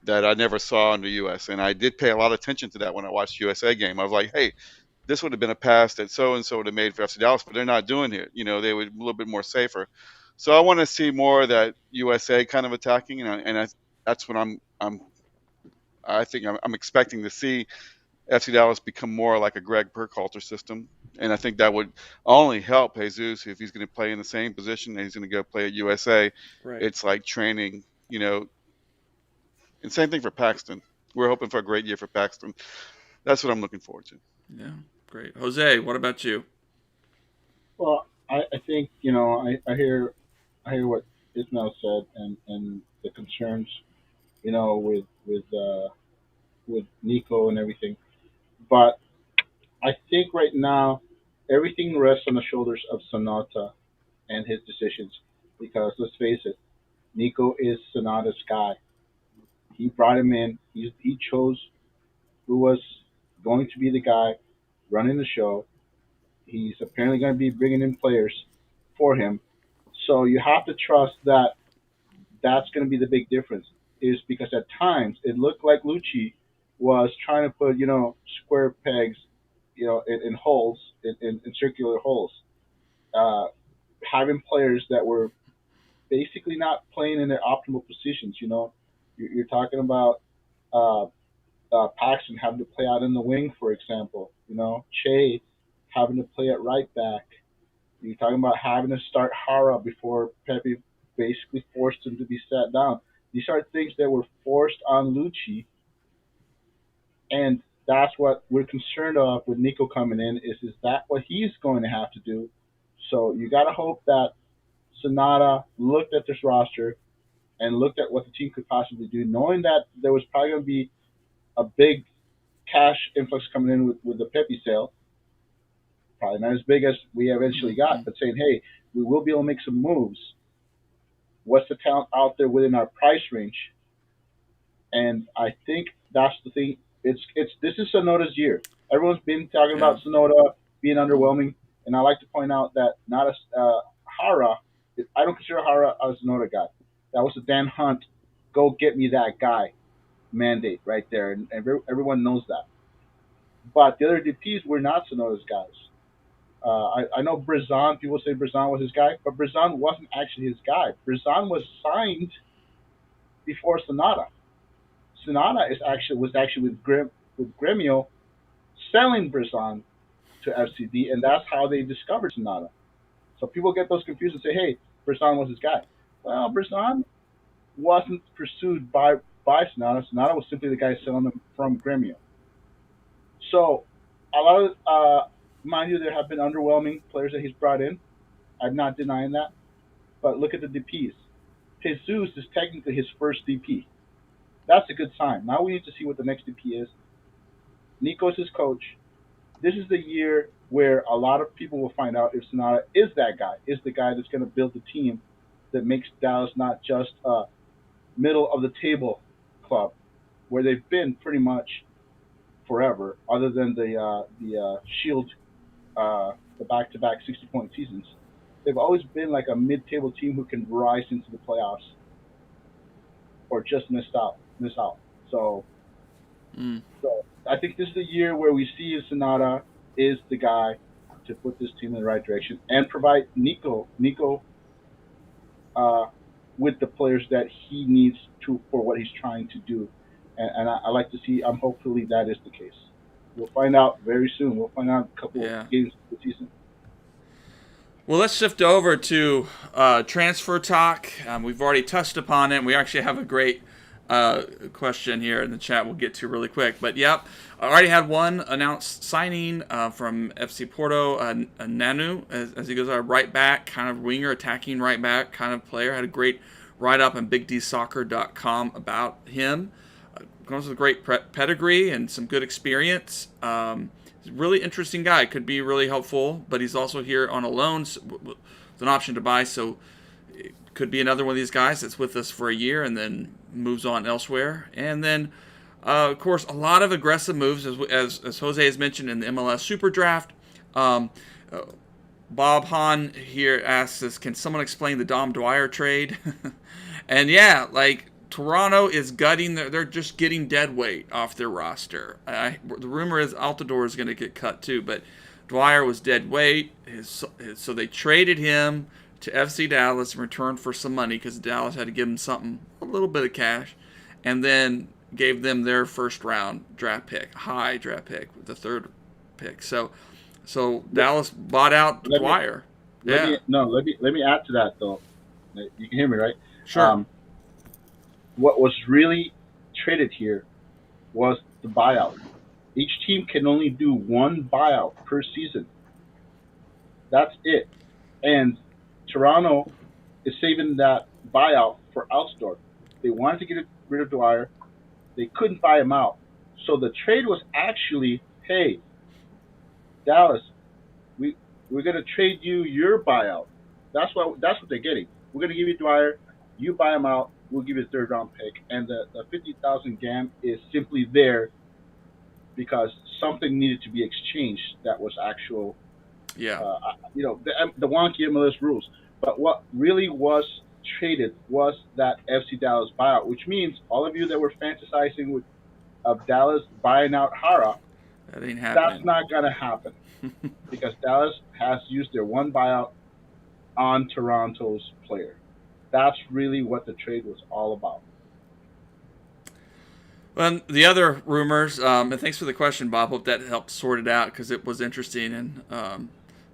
that I never saw in the US, and I did pay a lot of attention to that when I watched the USA game. I was like, hey, this would have been a pass that so and so would have made for FC Dallas, but they're not doing it. They were a little bit more safer. So I want to see more of that USA kind of attacking, that's what I'm expecting to see FC Dallas become more like a Greg Burkhalter system. And I think that would only help Jesus if he's going to play in the same position and he's going to go play at USA. Right. It's like training, and same thing for Paxton. We're hoping for a great year for Paxton. That's what I'm looking forward to. Yeah, great. Jose, what about you? Well, I think I hear what Ismail said and the concerns with Nico and everything, but I think right now everything rests on the shoulders of Sonata and his decisions, because let's face it, Nico is Sonata's guy. He brought him in. He chose who was going to be the guy running the show. He's apparently going to be bringing in players for him. So you have to trust that that's going to be the big difference. Is because at times it looked like Lucci was trying to put square pegs in holes in circular holes, uh, having players that were basically not playing in their optimal positions. You're talking about uh, Paxton having to play out in the wing, for example. Che having to play at right back. You're talking about having to start Hara before Pepe basically forced him to be sat down. These are things that were forced on Lucci, and that's what we're concerned of with Nico coming in. Is that what he's going to have to do? So you got to hope that Sonata looked at this roster and looked at what the team could possibly do, knowing that there was probably going to be a big cash influx coming in with the Pepe sale. Probably not as big as we eventually got, but saying, hey, we will be able to make some moves. What's the talent out there within our price range? And I think that's the thing. This is Sonoda's year. Everyone's been talking about Sonoda being underwhelming, and I like to point out that not as Hara. I don't consider Hara a Sonoda guy. That was a Dan Hunt, go get me that guy mandate right there, and everyone knows that. But the other DPs were not Sonoda's guys. I know Brizan. People say Brizan was his guy, but Brizan wasn't actually his guy. Brizan was signed before Sonata. Sonata was actually with Gremio selling Brizan to FCD, and that's how they discovered Sonata. So people get those confused and say, "Hey, Brizan was his guy." Well, Brizan wasn't pursued by Sonata. Sonata was simply the guy selling them from Gremio. So a lot of mind you, there have been underwhelming players that he's brought in. I'm not denying that. But look at the DPs. Jesus is technically his first DP. That's a good sign. Now we need to see what the next DP is. Nico's his coach. This is the year where a lot of people will find out if Sonata is that guy, is the guy that's going to build the team that makes Dallas not just a middle of the table club, where they've been pretty much forever, other than the Shield, the back-to-back 60-point seasons. They've always been like a mid-table team who can rise into the playoffs, or just miss out. So I think this is the year where we see Sonata is the guy to put this team in the right direction and provide Nico with the players that he needs for what he's trying to do. And I like to see. Hopefully that is the case. We'll find out very soon. We'll find out a couple of games this season. Well, let's shift over to transfer talk. We've already touched upon it. We actually have a great question here in the chat we'll get to really quick. But yep, I already had one announced signing from FC Porto, Nanu, as he goes right back, kind of winger, attacking right back kind of player. Had a great write-up on BigDSoccer.com about him. Comes with a great pedigree and some good experience. He's a really interesting guy. Could be really helpful, but he's also here on a loan with an option to buy. So it could be another one of these guys that's with us for a year and then moves on elsewhere. And then, of course, a lot of aggressive moves, as Jose has mentioned in the MLS Super Draft. Bob Hahn here asks us, can someone explain the Dom Dwyer trade? And yeah, like, Toronto is gutting. They're just getting dead weight off their roster. The rumor is Altidore is going to get cut too, but Dwyer was dead weight. So they traded him to FC Dallas in return for some money because Dallas had to give him a little bit of cash, and then gave them their first round draft pick, high draft pick, the third pick. So Dallas bought out Dwyer. Let me add to that though. You can hear me, right? Sure. What was really traded here was the buyout. Each team can only do one buyout per season. That's it. And Toronto is saving that buyout for Augsburg. They wanted to get rid of Dwyer. They couldn't buy him out. So the trade was actually, hey, Dallas, we're going to trade you your buyout. That's what they're getting. We're going to give you Dwyer. You buy him out. We'll give you a third round pick. And the 50,000 GAM is simply there because something needed to be exchanged that was actual, the wonky MLS rules. But what really was traded was that FC Dallas buyout, which means all of you that were fantasizing of Dallas buying out Hara, that ain't happening. That's not going to happen because Dallas has used their one buyout on Toronto's player. That's really what the trade was all about. Well, the other rumors, and thanks for the question, Bob. Hope that helped sort it out because it was interesting. And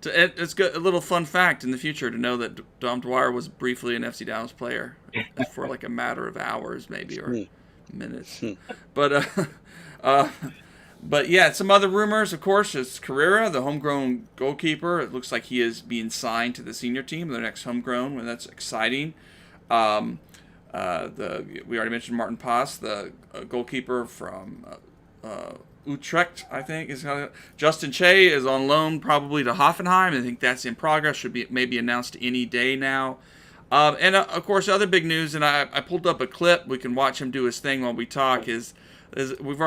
it's good, a little fun fact in the future to know that Dom Dwyer was briefly an FC Dallas player for like a matter of hours, maybe, or minutes. But yeah, some other rumors, of course, is Carrera, the homegrown goalkeeper. It looks like he is being signed to the senior team, the next homegrown, and that's exciting. We already mentioned Martin Pas, the goalkeeper from Utrecht, I think. Justin Che is on loan probably to Hoffenheim. I think that's in progress. Should be maybe announced any day now. And of course, other big news, and I pulled up a clip. We can watch him do his thing while we talk. Is we've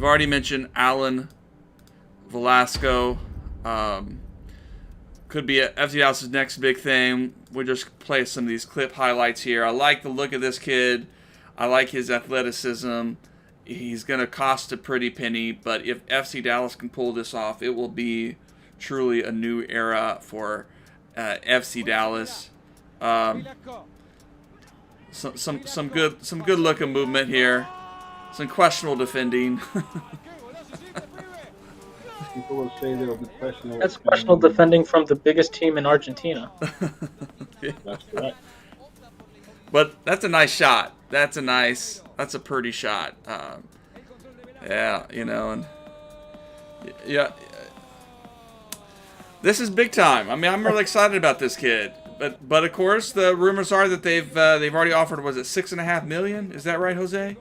already mentioned Alan Velasco. Could be FC Dallas' next big thing. We'll just play some of these clip highlights here. I like the look of this kid. I like his athleticism. He's going to cost a pretty penny, but if FC Dallas can pull this off, it will be truly a new era for FC Dallas. Some good looking movement here. Some questionable defending. People will say there will be questionable. That's questionable defending from the biggest team in Argentina. Yeah. That's correct. But that's a nice shot. That's a pretty shot. And yeah. This is big time. I mean, I'm really excited about this kid. But of course, the rumors are that they've already offered, was it $6.5 million? Is that right, Jose?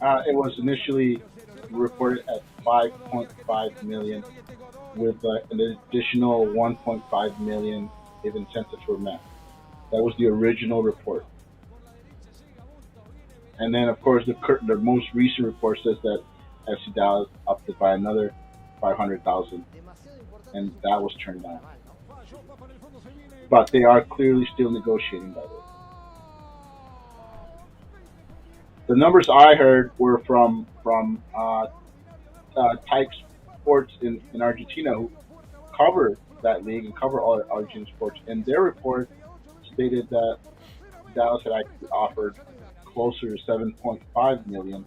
It was initially reported at 5.5 million, with an additional 1.5 million if incentives were met. That was the original report. And then, of course, the most recent report says that FC Dallas upped it by another 500,000, and that was turned down. But they are clearly still negotiating, by the way. The numbers I heard were from Type Sports in Argentina, who cover that league and cover all Argentine sports, and their report stated that Dallas had actually offered closer to 7.5 million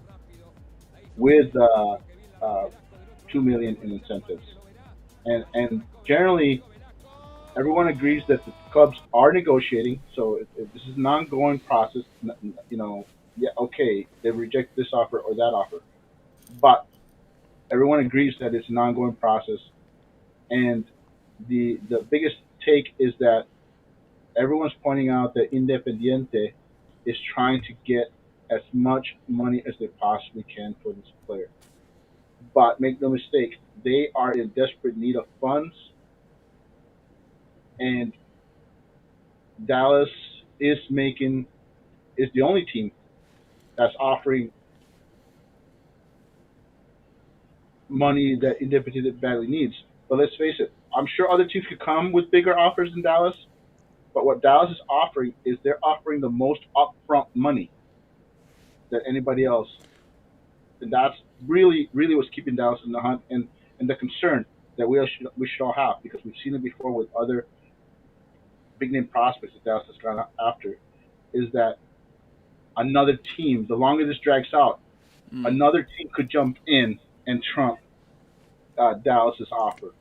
with 2 million in incentives. and generally everyone agrees that the clubs are negotiating. So if this is an ongoing process, yeah, okay, they reject this offer or that offer, but everyone agrees that it's an ongoing process. And the biggest take is that everyone's pointing out that Independiente is trying to get as much money as they possibly can for this player. But make no mistake, they are in desperate need of funds, and Dallas is making is the only team that's offering money that Independiente badly needs. But let's face it, I'm sure other teams could come with bigger offers than Dallas. But what Dallas is offering is they're offering the most upfront money than anybody else, and that's really what's keeping Dallas in the hunt, and the concern that we should all have, because we've seen it before with other big name prospects that Dallas has gone after, is that another team, the longer this drags out, another team could jump in and trump Dallas's offer,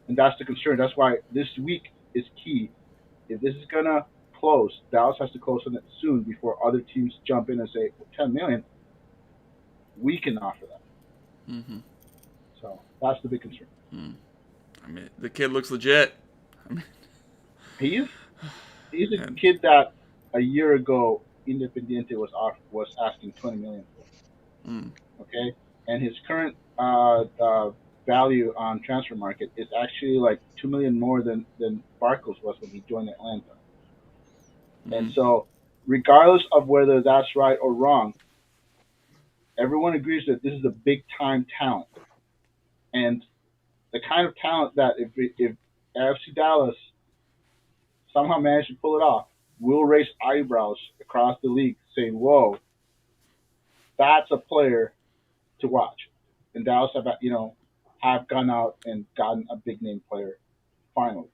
and that's the concern. That's why this week is key. If this is gonna close, Dallas has to close on it soon before other teams jump in and say, well, 10 million, we can offer that. Mm-hmm. So that's the big concern. I mean, the kid looks legit. He's a kid that a year ago Independiente was asking 20 million for. Okay, and his current value on transfer market is actually like 2 million more than Barcos was when he joined Atlanta. And so, regardless of whether that's right or wrong, everyone agrees that this is a big time talent, and the kind of talent that if AFC Dallas somehow managed to pull it off, will raise eyebrows across the league, saying, "Whoa, that's a player to watch." And Dallas have gone out and gotten a big name player finally.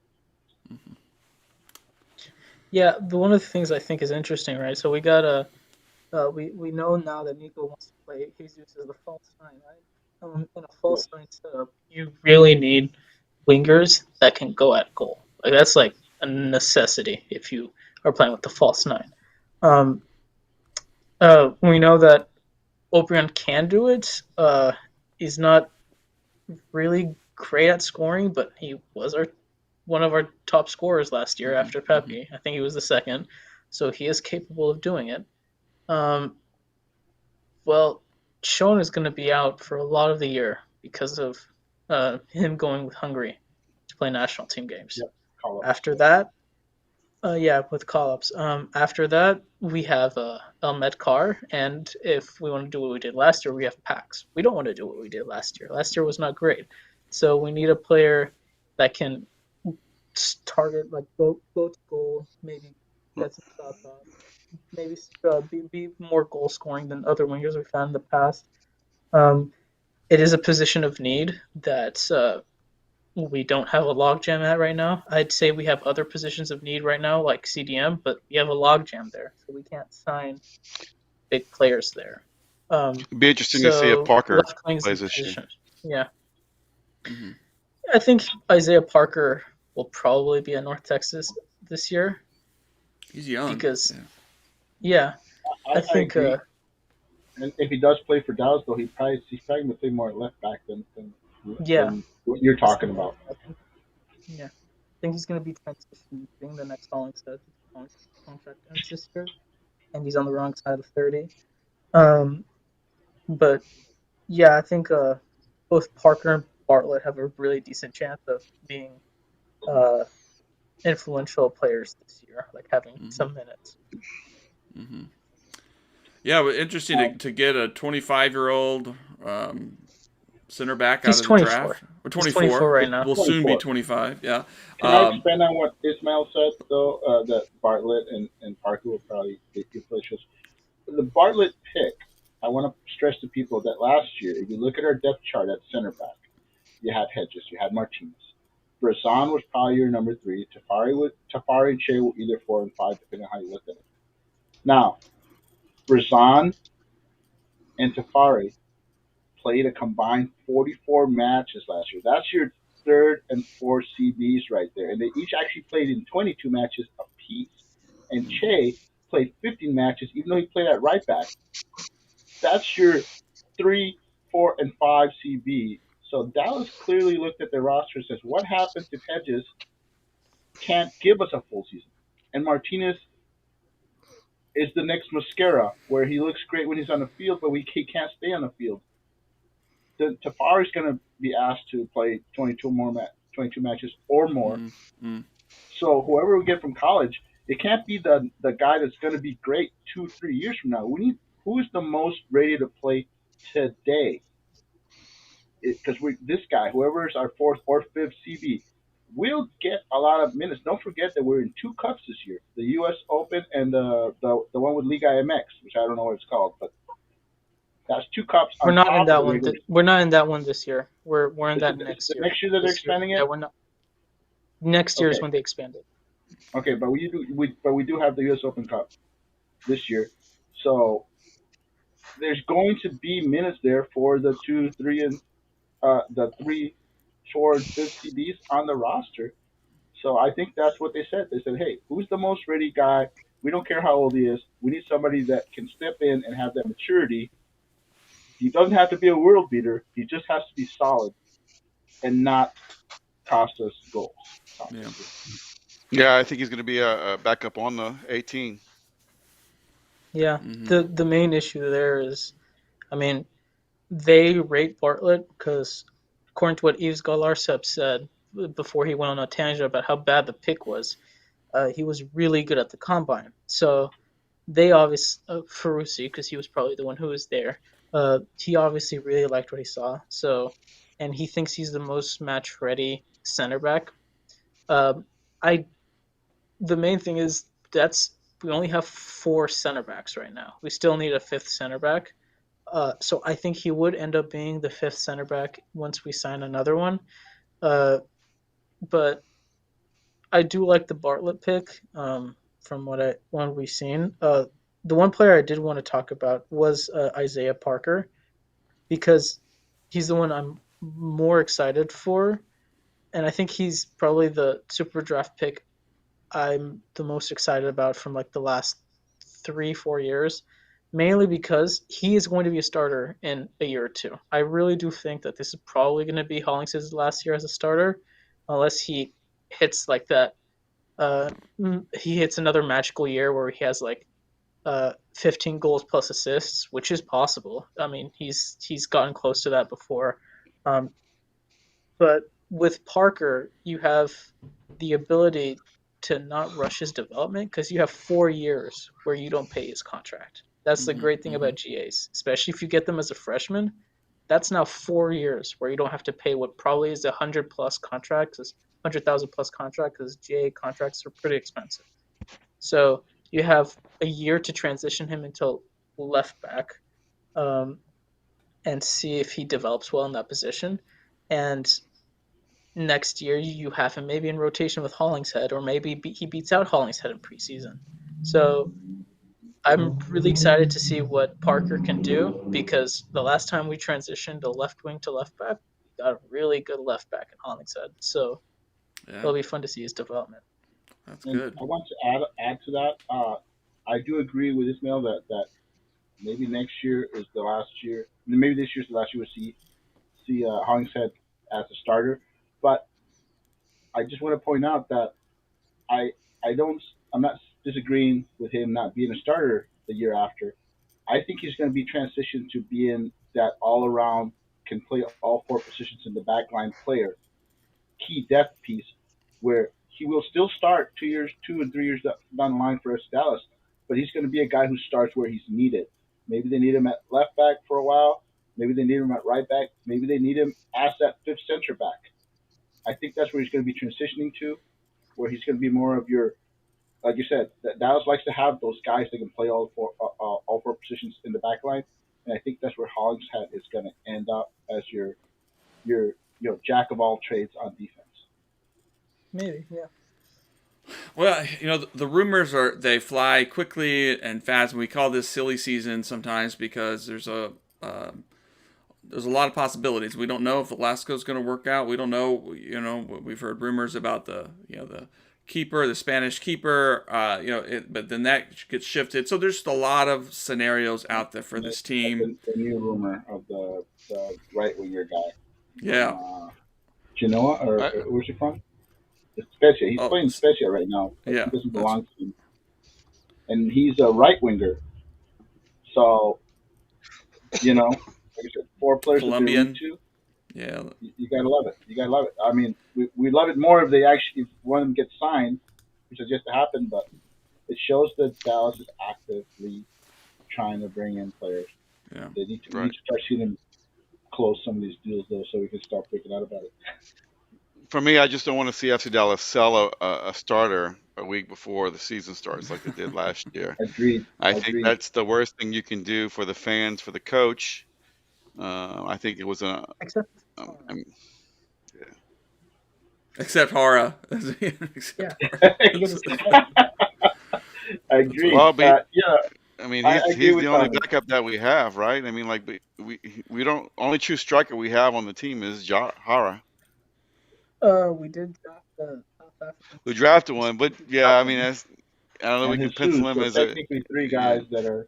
Yeah, one of the things I think is interesting, right? So we got we know now that Nico wants to play Jesus as the false nine, right? In a false nine setup, you really need wingers that can go at goal. Like that's like a necessity if you are playing with the false nine. We know that Obrian can do it. He's not really great at scoring, but he was one of our top scorers last year after Pepe. I think he was the second, so he is capable of doing it. Well, Sean is going to be out for a lot of the year because of him going with Hungary to play national team games. Yep. After that, with call-ups. After that, we have Elmed Carr, and if we want to do what we did last year, we have Pax. We don't want to do what we did last year. Last year was not great, so we need a player that can target, like go to goal, maybe get some shots off, maybe be more goal scoring than other wingers we've had in the past. It is a position of need that we don't have a logjam at right now. I'd say we have other positions of need right now, like CDM, but we have a logjam there, so we can't sign big players there. It'd be interesting to see if Parker plays this year. Yeah. Mm-hmm. I think Isaiah Parker will probably be at North Texas this year. He's young. Because, I think. And if he does play for Dallas, though, he's probably going to play more left back than what you're talking about. Yeah. I think he's going to be transitioning the next following set. Contract ends this year, and he's on the wrong side of 30. But, yeah, I think both Parker and Bartlett have a really decent chance of being influential players this year, like having some minutes. Mm-hmm. Yeah, but interesting to get a 25-year-old center back out of the draft. Or 24. He's 24 right now. Will soon be 25, yeah. Can I expand on what Ismail said, though, that Bartlett and Parker will probably be places? The Bartlett pick, I want to stress to people that last year, if you look at our depth chart at center back, you had Hedges, you had Martinez. Brazan was probably your number 3. Tafari and Shea were either 4 and 5, depending on how you look at it. Now, Brazan and Tafari played a combined 44 matches last year. That's your third and fourth CBs right there, and they each actually played in 22 matches apiece. And Che played 15 matches, even though he played at right back. That's your 3, 4, and 5 CB. So Dallas clearly looked at their roster and says, what happens if Hedges can't give us a full season? And Martinez is the next Mascara, where he looks great when he's on the field, but he can't stay on the field. Tafari's going to be asked to play 22 matches or more. Mm-hmm. So whoever we get from college, it can't be the guy that's going to be great 2-3 years from now. We need who is the most ready to play today. Because this guy, whoever is our fourth or fifth CB, will get a lot of minutes. Don't forget that we're in 2 cups this year: the U.S. Open and the one with Liga MX, which I don't know what it's called, but that's 2 cups. We're not in that one. We're not in that one this year. We're in that next year. Next year that they're expanding it. Yeah, we're not. Next year is when they expand it. Okay, but we do have the U.S. Open Cup this year, so there's going to be minutes there for the 2, 3, and the 3, 4, and 5 CBs on the roster. So I think that's what they said. They said, hey, who's the most ready guy? We don't care how old he is. We need somebody that can step in and have that maturity. He doesn't have to be a world beater. He just has to be solid and not cost us goals. Yeah, I think he's going to be a backup on the 18. Yeah, the main issue there is, I mean, they rate Bartlett because, according to what Yves Galarcep said before he went on a tangent about how bad the pick was, he was really good at the combine. So they obviously, Ferrucci, because he was probably the one who was there, he obviously really liked what he saw. So, and he thinks he's the most match ready center back. The main thing is we only have 4 center backs right now. We still need a 5th center back. So I think he would end up being the 5th center back once we sign another one. But I do like the Bartlett pick from what we've seen. The one player I did want to talk about was Isaiah Parker, because he's the one I'm more excited for, and I think he's probably the super draft pick I'm the most excited about from like the last 3-4 years, mainly because he is going to be a starter in a year or 2. I really do think that this is probably going to be Hollingshead's last year as a starter, unless he hits like that. He hits another magical year where he has like 15 goals plus assists, which is possible. I mean, he's gotten close to that before. But with Parker, you have the ability to not rush his development because you have 4 years where you don't pay his contract. That's the great thing about GAs, especially if you get them as a freshman. That's now 4 years where you don't have to pay what probably is a 100+ contract, 100,000+ contract, because GA contracts are pretty expensive. So you have a year to transition him into left back, and see if he develops well in that position. And next year you have him maybe in rotation with Hollingshead, or maybe he beats out Hollingshead in preseason. So I'm really excited to see what Parker can do, because the last time we transitioned a left wing to left back, we got a really good left back in Hollingshead. So it'll be fun to see his development. That's good. I want to add to that. I do agree with Ismail that maybe next year is the last year. Maybe this year's the last year we'll see Hollingshead as a starter. But I just want to point out that I'm not disagreeing with him not being a starter the year after. I think he's going to be transitioned to being that all-around, can play all 4 positions in the back line player, key depth piece, where he will still start 2 and 3 years down the line for us Dallas, but he's going to be a guy who starts where he's needed. Maybe they need him at left back for a while. Maybe they need him at right back. Maybe they need him as that 5th center back. I think that's where he's going to be transitioning to, where he's going to be more of your, like you said, that Dallas likes to have those guys that can play all 4 positions in the back line, and I think that's where Hollingshead is going to end up as your jack of all trades on defense. Maybe, yeah. Well, the rumors they fly quickly and fast, and we call this silly season sometimes because there's there's a lot of possibilities. We don't know if Velasco's going to work out. We don't know. We've heard rumors about the keeper, the Spanish keeper. But then that gets shifted. So there's just a lot of scenarios out there for this team. The new rumor of the right winger guy. Yeah. Genoa, or where's he from? Spezia. He's playing Spezia right now. Yeah. He doesn't belong to him. And he's a right winger. So, like I said, 4 players Colombian. that to. Yeah. You gotta love it. You gotta love it. I mean, we love it more if one of them gets signed, which has yet to happen. But it shows that Dallas is actively trying to bring in players. Yeah. They need to start seeing them close some of these deals, though, so we can start freaking out about it. For me, I just don't want to see FC Dallas sell a starter a week before the season starts like they did last year. Agreed. I think that's the worst thing you can do for the fans, for the coach. I think it was Except Hara. Yeah. I agree. Well, yeah. I mean, he's the only backup that we have, right? I mean, like we don't only true striker we have on the team is Hara. We did draft the South African. We drafted one, but yeah, I mean, I don't know. We can pencil him as technically 3 guys that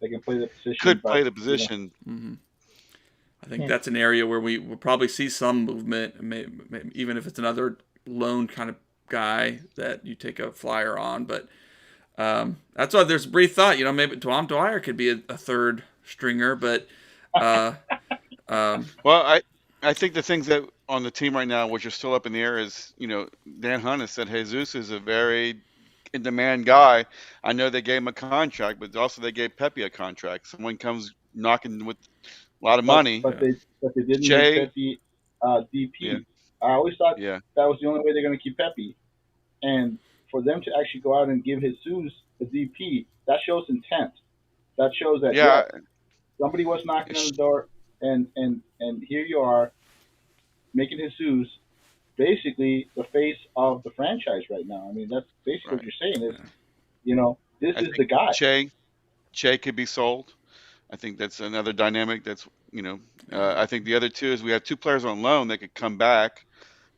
can play the position. Could play the position. Mm-hmm. I think that's an area where we will probably see some movement, even if it's another lone kind of guy that you take a flyer on. But that's why there's a brief thought, maybe Dwyer could be a third stringer. But well, I think the things that on the team right now, which are still up in the air, is Dan Hunt has said Jesus is a very in-demand guy. I know they gave him a contract, but also they gave Pepe a contract. Someone comes knocking with a lot of money. But they didn't give Pepe DP. Yeah. I always thought that was the only way they're going to keep Pepe. And for them to actually go out and give Jesus a DP, that shows intent. That shows that somebody was knocking on the door, and here you are making Jesus basically the face of the franchise right now. I mean, that's basically what you're saying is, this is the guy. Che could be sold. I think that's another dynamic. That's I think the other two is we have 2 players on loan that could come back,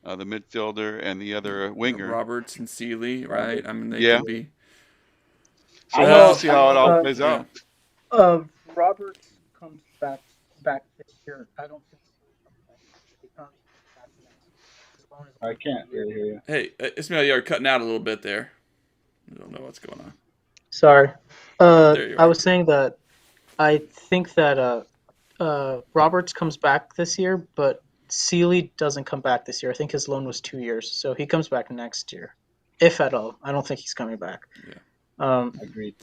the midfielder and the other winger, Roberts and Seeley, right? I mean, they could be. So we'll see how it all plays out. Roberts comes back this year. I don't think he comes back next. I can't really hear you. Hey, Ismail, you're cutting out a little bit there. I don't know what's going on. Sorry. There you are. I was saying that I think that Roberts comes back this year, but Seeley doesn't come back this year. I think his loan was 2 years, so he comes back next year, if at all. I don't think he's coming back. Yeah. Agreed.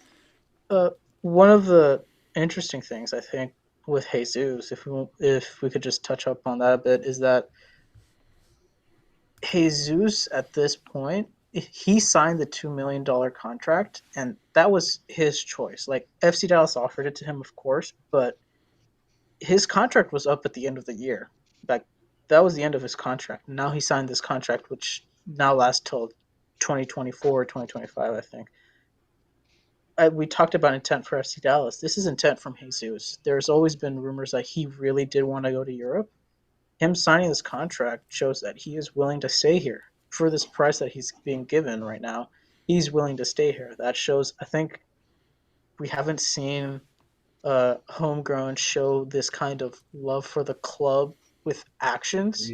One of the interesting things I think with Jesus, if we could just touch up on that a bit, is that Jesus at this point, he signed the $2 million contract, and that was his choice. Like, FC Dallas offered it to him, of course, but his contract was up at the end of the year. Like, that was the end of his contract. Now he signed this contract, which now lasts till 2024 or 2025, I think. We talked about intent for FC Dallas. This is intent from Jesus. There's always been rumors that he really did want to go to Europe. Him signing this contract shows that he is willing to stay here. For this price that he's being given right now, he's willing to stay here. That shows, I think, we haven't seen homegrown show this kind of love for the club with actions,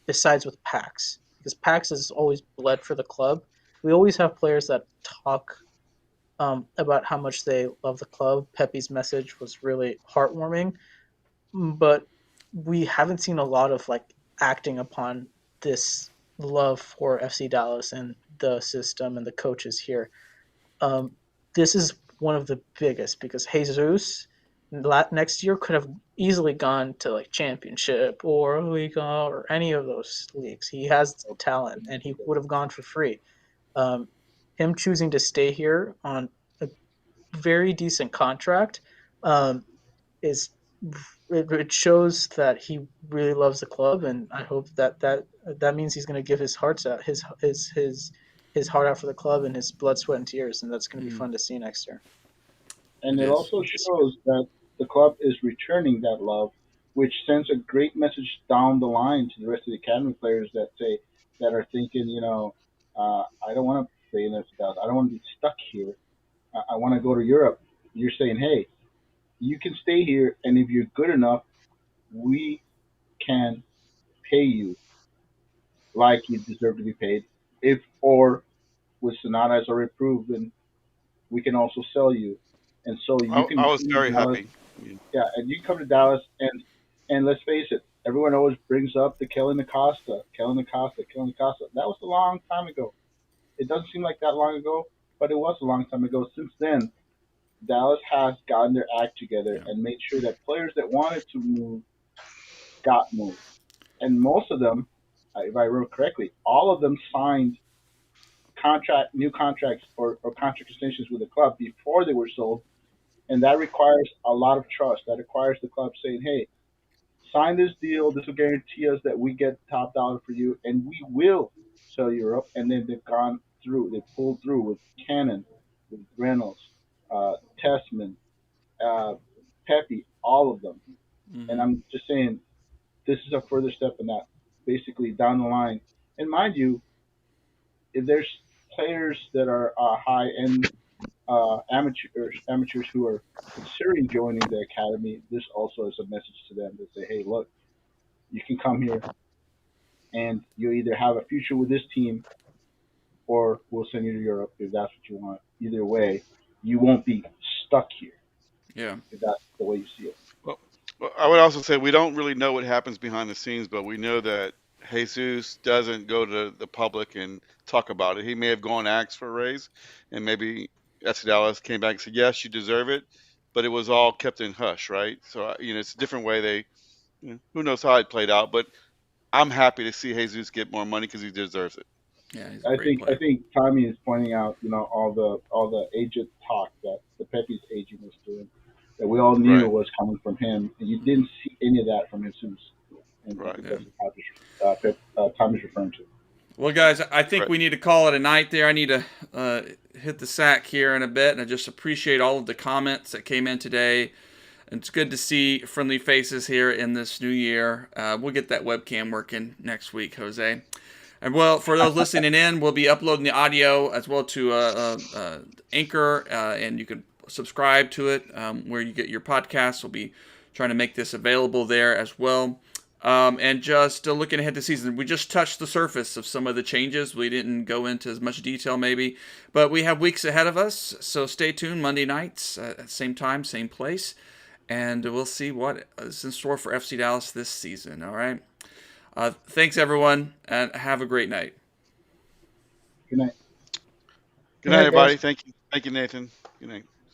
besides with Pax. Because Pax has always bled for the club. We always have players that talk about how much they love the club. Pepe's message was really heartwarming, but we haven't seen a lot of acting upon this love for FC Dallas and the system and the coaches here. This is one of the biggest, because Jesus next year could have easily gone to Championship or Liga or any of those leagues. He has the talent, and he would have gone for free. Him choosing to stay here on a very decent contract it shows that he really loves the club, and I hope that means he's going to give his heart out, his heart out for the club, and his blood, sweat, and tears, and that's going to be fun to see next year. And it also shows that the club is returning that love, which sends a great message down the line to the rest of the academy players that are thinking, I don't want to play in this. I don't want to be stuck here. I want to go to Europe. You're saying, hey, you can stay here, and if you're good enough, we can pay you like you deserve to be paid. If or with Sonata has already proven, we can also sell you, and so you I can was come to very Dallas. happy. Yeah. Yeah, and you come to Dallas, and let's face it, everyone always brings up the Kellen Acosta, Kellen Acosta, Kellen Acosta. That was a long time ago. It doesn't seem like that long ago, but it was a long time ago. Since then, Dallas has gotten their act together Yeah. and made sure that players that wanted to move got moved. And most of them, if I remember correctly, all of them signed new contracts or contract extensions with the club before they were sold, and that requires a lot of trust. That requires the club saying, "Hey, sign this deal. This will guarantee us that we get top dollar for you, and we will sell Europe." And then they've gone through, they pulled through with Cannon, with Reynolds, Tessman, uh, Pepe, all of them. And Mm-hmm. I'm just saying, this is a further step in that. Basically, down the line, and mind you, if there's players that are high end amateurs who are considering joining the academy, this also is a message to them to say, hey, look, you can come here and you either have a future with this team or we'll send you to Europe if that's what you want. Either way, you won't be stuck here Yeah. if that's the way you see it. Well, I would also say we don't really know what happens behind the scenes, but we know that Jesus doesn't go to the public and talk about it. He may have gone and asked for a raise, and maybe FC Dallas came back and said, "Yes, you deserve it," but it was all kept in hush, right? So it's a different way. Who knows how it played out, but I'm happy to see Jesus get more money because he deserves it. Yeah. He's a I great think I player. think Tommy is pointing out, all the agent talk that the Pepe's agent was doing, that we all knew Right, was coming from him, and you didn't see any of that from Jesus, and I right, think Yeah. that's what Tommy's referring to. Well, guys, I think right. we need to call it a night there. I need to hit the sack here in a bit, and I just appreciate all of the comments that came in today. And it's good to see friendly faces here in this new year. We'll get that webcam working next week, Jose. And well, for those listening in, we'll be uploading the audio as well to Anchor, and you can subscribe to it where you get your podcasts. We'll be trying to make this available there as well. And just looking ahead to season, we just touched the surface of some of the changes. We didn't go into as much detail maybe, but we have weeks ahead of us. So stay tuned Monday nights at same time, same place. And we'll see what is in store for FC Dallas this season. All right. Thanks, everyone, and have a great night. Good night. Good Good night, night, guys. everybody. Thank you, Nathan. Good night.